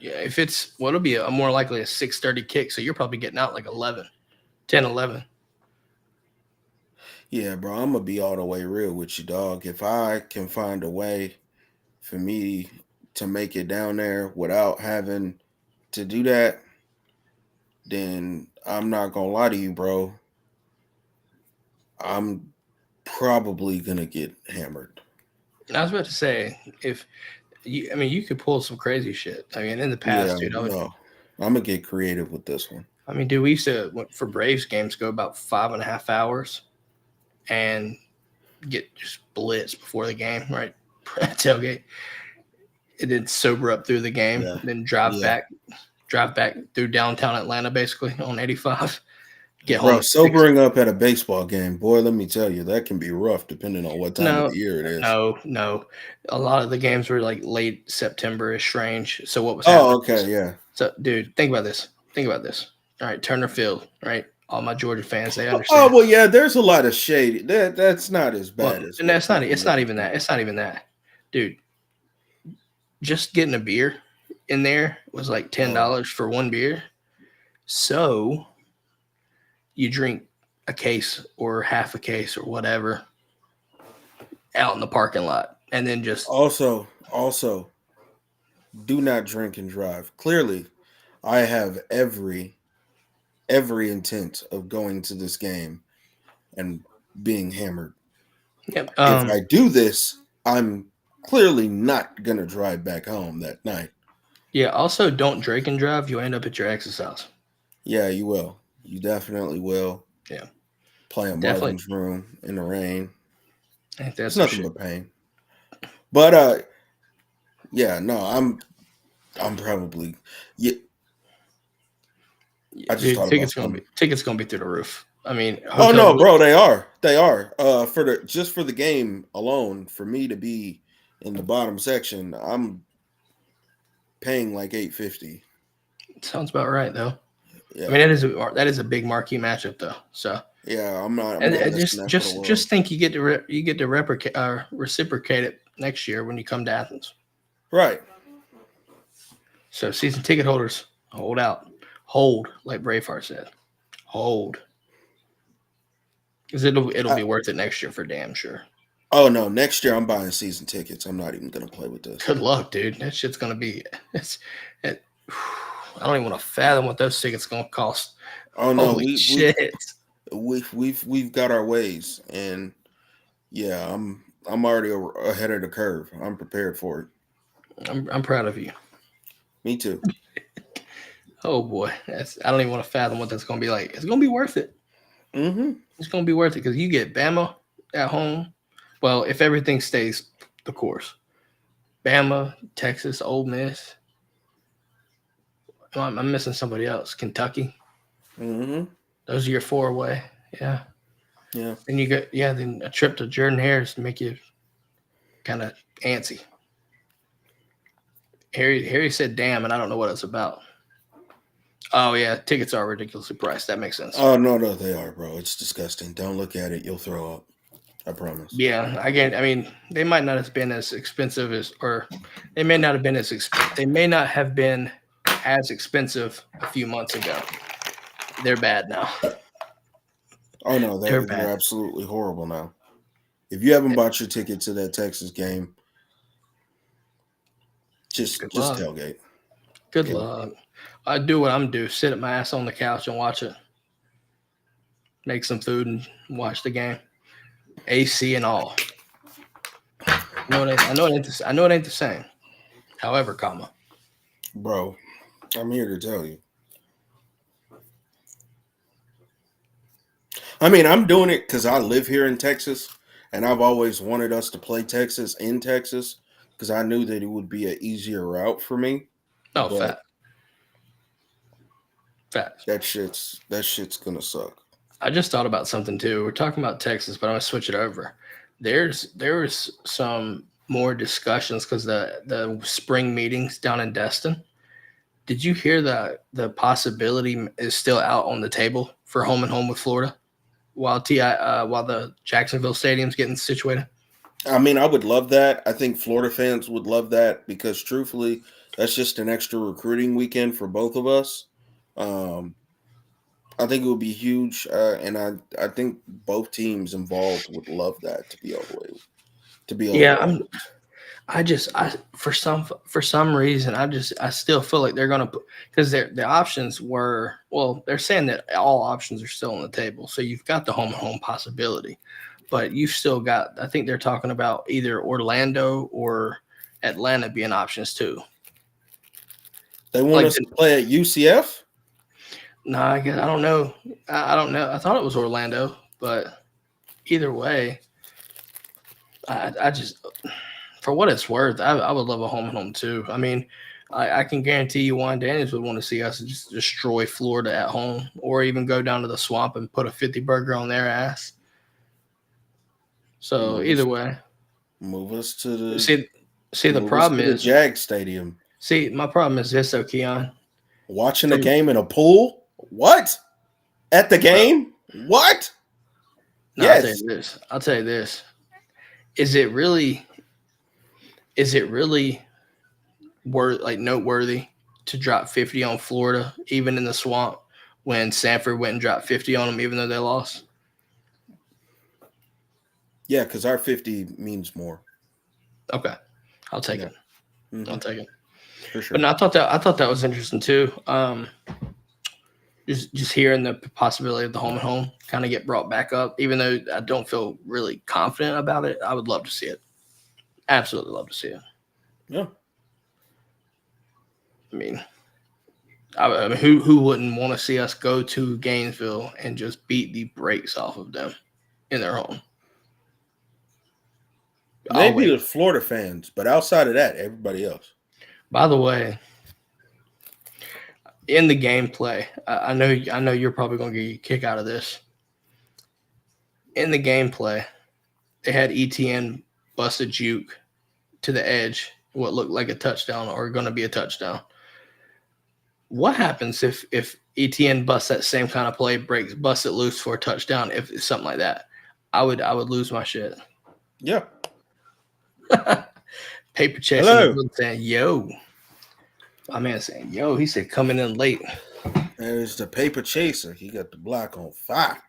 if it's it'll be a more likely a 6:30 kick, so you're probably getting out like 10, 11. Yeah, bro, I'm gonna be all the way real with you, dog. If I can find a way for me to make it down there without having to do that, then I'm not gonna lie to you, bro. I'm probably gonna get hammered. I was about to say, you could pull some crazy shit. I mean, in the past, dude, I'm gonna get creative with this one. I mean, dude, we used to for Braves games go about 5.5 hours, and get just blitzed before the game, right? Tailgate, and then sober up through the game, then drive back through downtown Atlanta, basically on 85. Get home. Sobering up at a baseball game, boy, let me tell you, that can be rough depending on what time of the year it is. No. A lot of the games were like late September-ish range. So what was happening? Oh, okay, yeah. So, dude, think about this. All right, Turner Field, right? All my Georgia fans, they understand. Oh, well, yeah, there's a lot of shade. That's not as bad as. And it's not even that. Dude, just getting a beer in there was like $10 for one beer. So you drink a case or half a case or whatever out in the parking lot, and then just also do not drink and drive. Clearly, I have every intent of going to this game and being hammered. Yep. If I do this, I'm clearly not gonna drive back home that night. Yeah. Also, don't drink and drive. You end up at your ex's house. Yeah, you will. You definitely will. Yeah. Play in Marvin's room in the rain. That's nothing but pain. But yeah, no, I'm probably I just thought tickets gonna be through the roof. I mean, oh no, bro, they are. For the game alone, for me to be in the bottom section, I'm paying like $850. Sounds about right, though. Yeah. I mean, that is a big marquee matchup, though. So yeah, I'm not. Just think you get to reciprocate it next year when you come to Athens. Right. So season ticket holders, hold out, hold like Braveheart said, hold, because it'll be worth it next year for damn sure. Oh no, next year I'm buying season tickets. I'm not even gonna play with this. Good luck, dude. That shit's gonna be. I don't even want to fathom what those tickets gonna cost. Oh no, holy shit! We've got our ways, and yeah, I'm already ahead of the curve. I'm prepared for it. I'm proud of you. Me too. Oh boy, I don't even want to fathom what that's gonna be like. It's gonna be worth it. Mm-hmm. It's gonna be worth it because you get Bama at home. Well, if everything stays the course, Bama, Texas, Ole Miss. I'm missing somebody else. Kentucky. Mm-hmm. Those are your 4 away. Yeah. Yeah. And you get then a trip to Jordan Harris to make you kind of antsy. Harry said, "Damn," and I don't know what it's about. Oh yeah, tickets are ridiculously priced. That makes sense. Oh no, they are, bro. It's disgusting. Don't look at it. You'll throw up. I promise. Yeah, again, I mean, they might not have been as expensive they may not have been they may not have been as expensive a few months ago. They're bad now. Oh no, They're they're bad. absolutely horrible now. If you haven't bought your ticket to that Texas game, just luck. tailgate. Good luck. I do what I'm do. Sit at my ass on the couch and watch it. Make some food and watch the game. AC and all. I know it ain't the same. However, bro, I'm here to tell you. I mean, I'm doing it because I live here in Texas, and I've always wanted us to play Texas in Texas because I knew that it would be an easier route for me. Oh, fact. That shit's gonna suck. I just thought about something too. We're talking about Texas, but I'm gonna switch it over. There's some more discussions because the spring meetings down in Destin. Did you hear that the possibility is still out on the table for home and home with Florida, while the Jacksonville Stadium's getting situated? I mean, I would love that. I think Florida fans would love that because, truthfully, that's just an extra recruiting weekend for both of us. I think it would be huge, and I think both teams involved would love that to be all the way. Yeah, for some reason I still feel like they're gonna because the options they're saying that all options are still on the table. So you've got the home and home possibility, but you've still got. I think they're talking about either Orlando or Atlanta being options too. They want us to play at UCF. No, I don't know. I don't know. I thought it was Orlando, but either way, I just, for what it's worth, I would love a home and home too. I mean, I can guarantee you Juan Daniels would want to see us just destroy Florida at home or even go down to the swamp and put a 50 burger on their ass. So either way. Move us to the see the problem is Jag Stadium. See, my problem is this though, Keon. Watching the game in a pool? What? At the game? What? No, yes. I'll tell you this. Is it really noteworthy to drop 50 on Florida, even in the swamp, when Sanford went and dropped 50 on them, even though they lost? Yeah, because our 50 means more. Okay. I'll take it. Mm-hmm. I'll take it. For sure. But no, I thought that was interesting too. Just hearing the possibility of the home and home kind of get brought back up, even though I don't feel really confident about it. I would love to see it. Absolutely love to see it. Yeah. I mean, who wouldn't want to see us go to Gainesville and just beat the brakes off of them in their home? Maybe the Florida fans, but outside of that, everybody else. By the way, in the gameplay, I know you're probably going to get a kick out of this. In the gameplay, they had ETN bust a juke to the edge, what looked like a touchdown or going to be a touchdown. What happens if ETN busts that same kind of play, busts it loose for a touchdown? If it's something like that, I would lose my shit. Yeah. Paper chase. Hello. Saying, yo. My man saying, yo, he said coming in late. There's the paper chaser. He got the block on fire.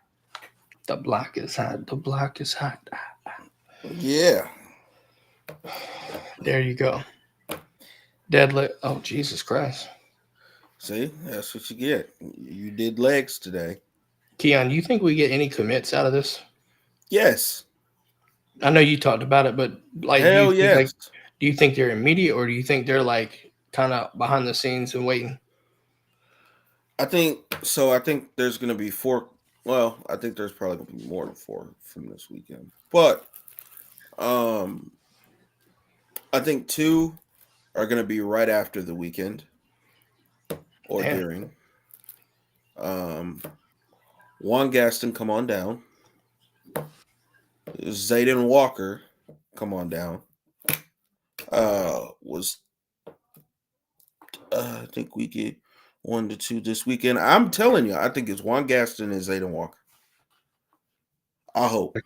The block is hot. The block is hot. Yeah. There you go. Deadlift. Oh, Jesus Christ. See, that's what you get. You did legs today. Keon, you think we get any commits out of this? Yes. I know you talked about it, but like, hell yes. Do you think they're immediate, or do you think they're like kind of behind the scenes and waiting? I think so. I think there's going to be 4. Well, I think there's probably going to be more than 4 from this weekend. But I think 2 are going to be right after the weekend. or Damn. during. Juan Gaston, come on down. Zayden Walker, come on down. I think we get 1 to 2 this weekend. I'm telling you, I think it's Juan Gaston and Zayden Walker. I hope.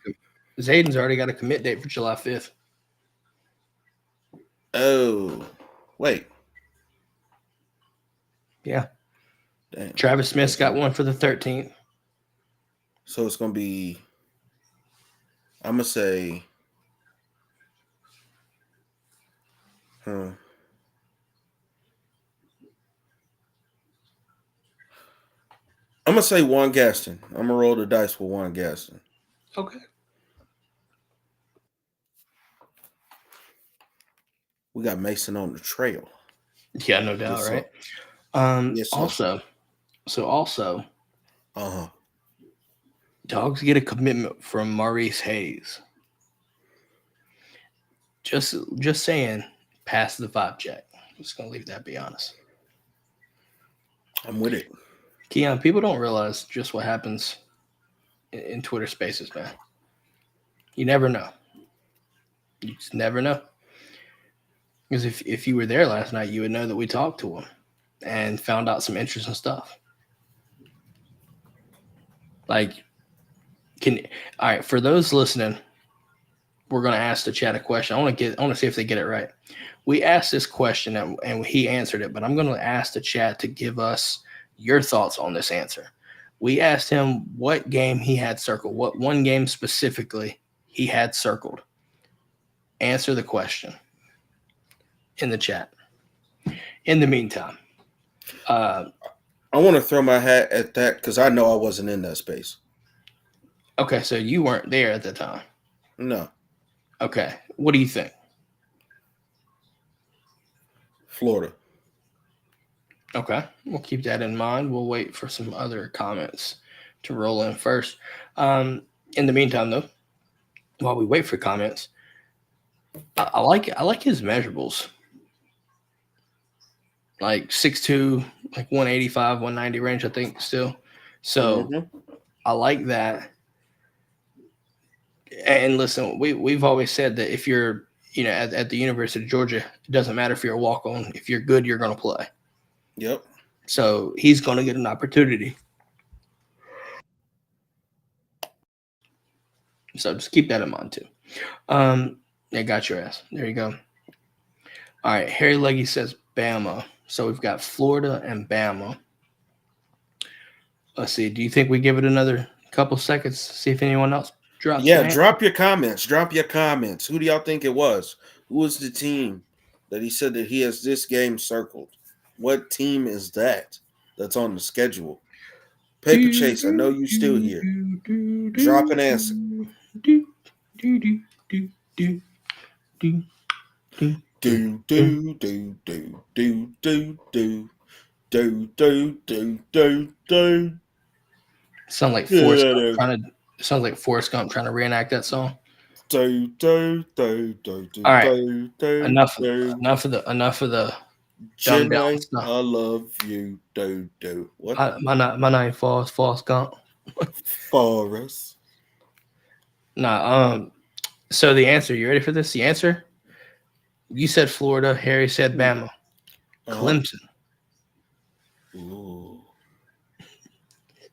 Zayden's already got a commit date for July 5th. Oh, wait. Yeah. Damn. Travis Smith's got one for the 13th. So it's going to be, I'm going to say, I'm going to say Juan Gaston. I'm going to roll the dice with Juan Gaston. Okay. We got Mason on the trail. Yeah, no doubt, Yes, right? Yes, sir. Also, Uh-huh. Dogs get a commitment from Maurice Hayes. Just saying, pass the vibe check. I'm just gonna leave that be honest. I'm with it. Keon, people don't realize just what happens in Twitter Spaces, man. You never know. You just never know. Because if you were there last night, you would know that we talked to him and found out some interesting stuff. Like, all right, for those listening, we're going to ask the chat a question. I want to see if they get it right. We asked this question and he answered it, but I'm going to ask the chat to give us your thoughts on this answer. We asked him what game he had circled, what one game specifically he had circled. Answer the question in the chat. In the meantime, I want to throw my hat at that because I know I wasn't in that space. Okay, so you weren't there at the time. No. Okay, what do you think? Florida. Okay, we'll keep that in mind. We'll wait for some other comments to roll in first. In the meantime, though, while we wait for comments, I like his measurables. Like 6'2", like 185, 190 range, I think, still. So I like that. And listen, we've always said that if you're, at the University of Georgia, it doesn't matter if you're a walk-on. If you're good, you're going to play. Yep. So he's going to get an opportunity. So just keep that in mind too. Yeah, got your ass. There you go. All right, Harry Leggy says Bama. So we've got Florida and Bama. Let's see. Do you think we give it another couple seconds to see if anyone else drops? Yeah, drop your comments. Who do y'all think it was? Who was the team that he said that he has this game circled? What team is that that's on the schedule? Paper Chase, I know you still here. Drop an answer. Sounds like Forrest Gump trying to reenact that song. All right, enough of the dumb down stuff. I love you, What? My name Forrest Gump. Forrest. Nah. So the answer. You ready for this? The answer. You said Florida. Harry said Bama. Clemson. Ooh.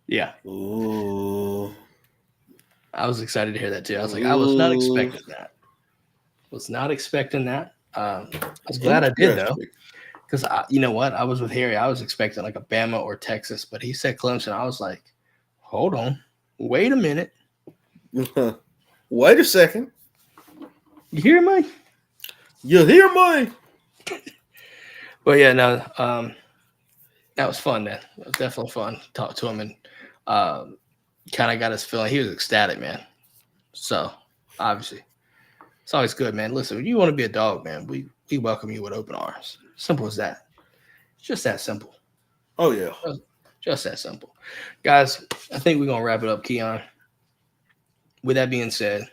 Yeah. Ooh. I was excited to hear that too. I was like, I was not expecting that. I was glad I did though, because you know what? I was with Harry. I was expecting like a Bama or Texas, but he said Clemson. I was like, hold on, wait a minute. Wait a second. You hear me? You hear me? But yeah, no. That was fun, man. It was definitely fun to talk to him and kind of got us feeling. He was ecstatic, man. So obviously, it's always good, man. Listen, if you want to be a dog, man, we welcome you with open arms. Simple as that. It's just that simple. Oh yeah, just that simple, guys. I think we're gonna wrap it up, Keon. With that being said,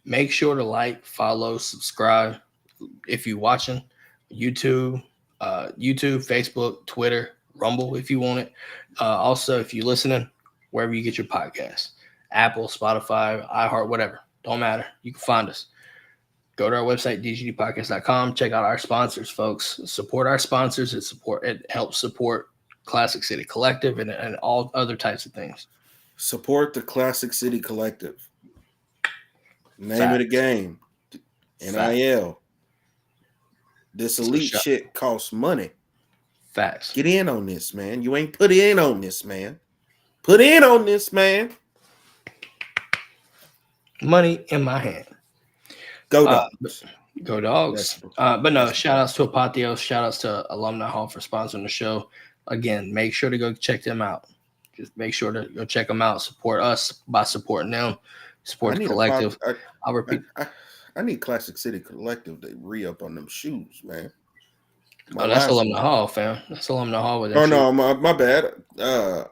make sure to like, follow, subscribe if you're watching YouTube, Facebook, Twitter, Rumble if you want it. Also, if you're listening, wherever you get your podcasts, Apple, Spotify, iHeart, whatever, don't matter. You can find us. Go to our website, dgdpodcast.com. Check out our sponsors, folks. Support our sponsors. It helps support Classic City Collective and all other types of things. Support the Classic City Collective. Name Facts. of the game. NIL. This elite shit costs money. Facts. Get in on this, man. You ain't put in on this, man. Put in on this, man. Money in my hand. Go Dogs. Go Dogs. But no, shout outs to Apatios. Shout outs to Alumni Hall for sponsoring the show. Again, make sure to go check them out. Just make sure to go check them out. Support us by supporting them. Support the collective. I'll repeat. I need Classic City Collective to re-up on them shoes, man. That's Alumni Hall, fam. That's Alumni Hall with them. Oh, no, my bad.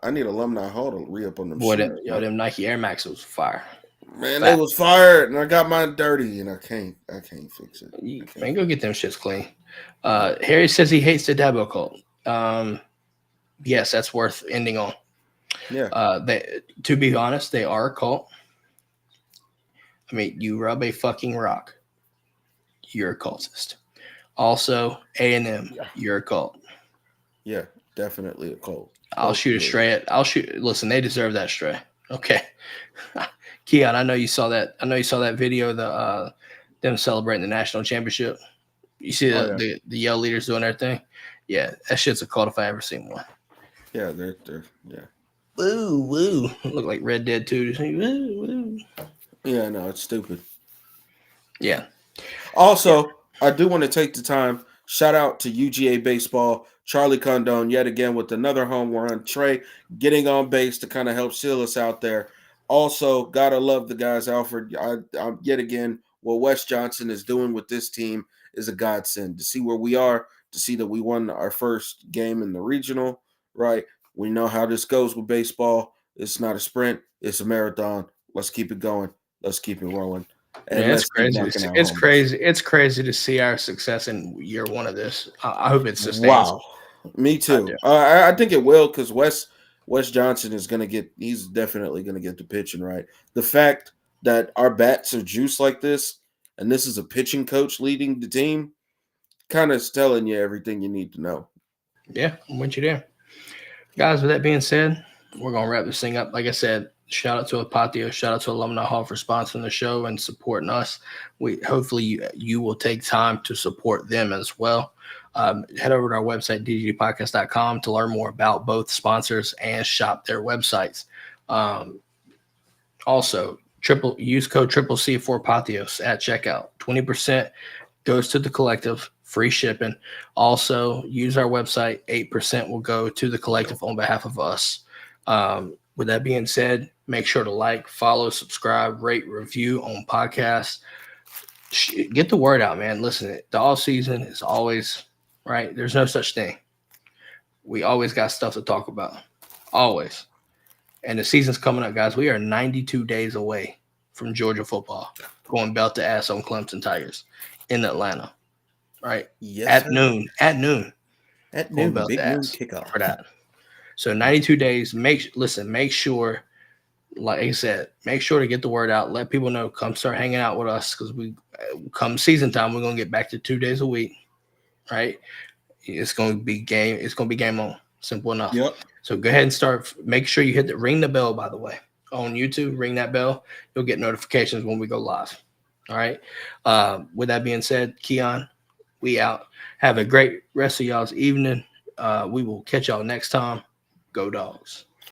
I need Alumni Hall to re-up on them shoes. Them Nike Air Max was fire. Man, they was fired, and I got mine dirty, and I can't fix it. Man, go get them shits clean. Harry says he hates the Dabo cult. Yes, that's worth ending on. Yeah. To be honest, they are a cult. I mean, you rub a fucking rock, you're a cultist. Also, A&M, you're a cult. Yeah, definitely a cult. I'll shoot a stray. Listen, they deserve that stray. Okay. Keon, I know you saw that. That video of them celebrating the national championship. You see the Yale leaders doing their thing. Yeah, that shit's a cult if I ever seen one. Yeah, they're yeah. Woo woo. Look like Red Dead 2. Woo woo. Yeah, no, it's stupid. Yeah. Also, I do want to take the time. Shout out to UGA Baseball. Charlie Condon yet again with another home run. Trey getting on base to kind of help seal us out there. Also, gotta love the guys, Alfred. Yet again, what Wes Johnson is doing with this team is a godsend. To see where we are, to see that we won our first game in the regional, right? We know how this goes with baseball. It's not a sprint, it's a marathon. Let's keep it going. Let's keep it rolling. And it's crazy. It's crazy. It's crazy to see our success in year one of this. I hope it sustains. Wow. Me too. I think it will, because Wes Johnson is going to get – he's definitely going to get the pitching right. The fact that our bats are juiced like this, and this is a pitching coach leading the team, kind of is telling you everything you need to know. Yeah, I'm with you there. Guys, with that being said, we're going to wrap this thing up. Like I said, shout out to Apatio, shout out to Alumni Hall for sponsoring the show and supporting us. Hopefully you will take time to support them as well. Head over to our website, dgdpodcast.com, to learn more about both sponsors and shop their websites. Also, use code CCC for Patios at checkout. 20% goes to the collective, free shipping. Also, use our website. 8% will go to the collective on behalf of us. With that being said, make sure to like, follow, subscribe, rate, review on podcasts. Get the word out, man. Listen, the off season is always right. There's no such thing. We always got stuff to talk about. Always. And the season's coming up, guys. We are 92 days away from Georgia football going belt to ass on Clemson Tigers in Atlanta. Right? Yes, At noon. At noon, big noon kickoff for that. So 92 days. Make sure, like I said, make sure to get the word out. Let people know. Come start hanging out with us, because come season time, we're gonna get back to 2 days a week. Right? It's gonna be game. It's gonna be game on. Simple enough. Yep. So go ahead and start. Make sure you ring the bell. By the way, on YouTube, ring that bell. You'll get notifications when we go live. All right. With that being said, Keon, we out. Have a great rest of y'all's evening. We will catch y'all next time. Go Dogs.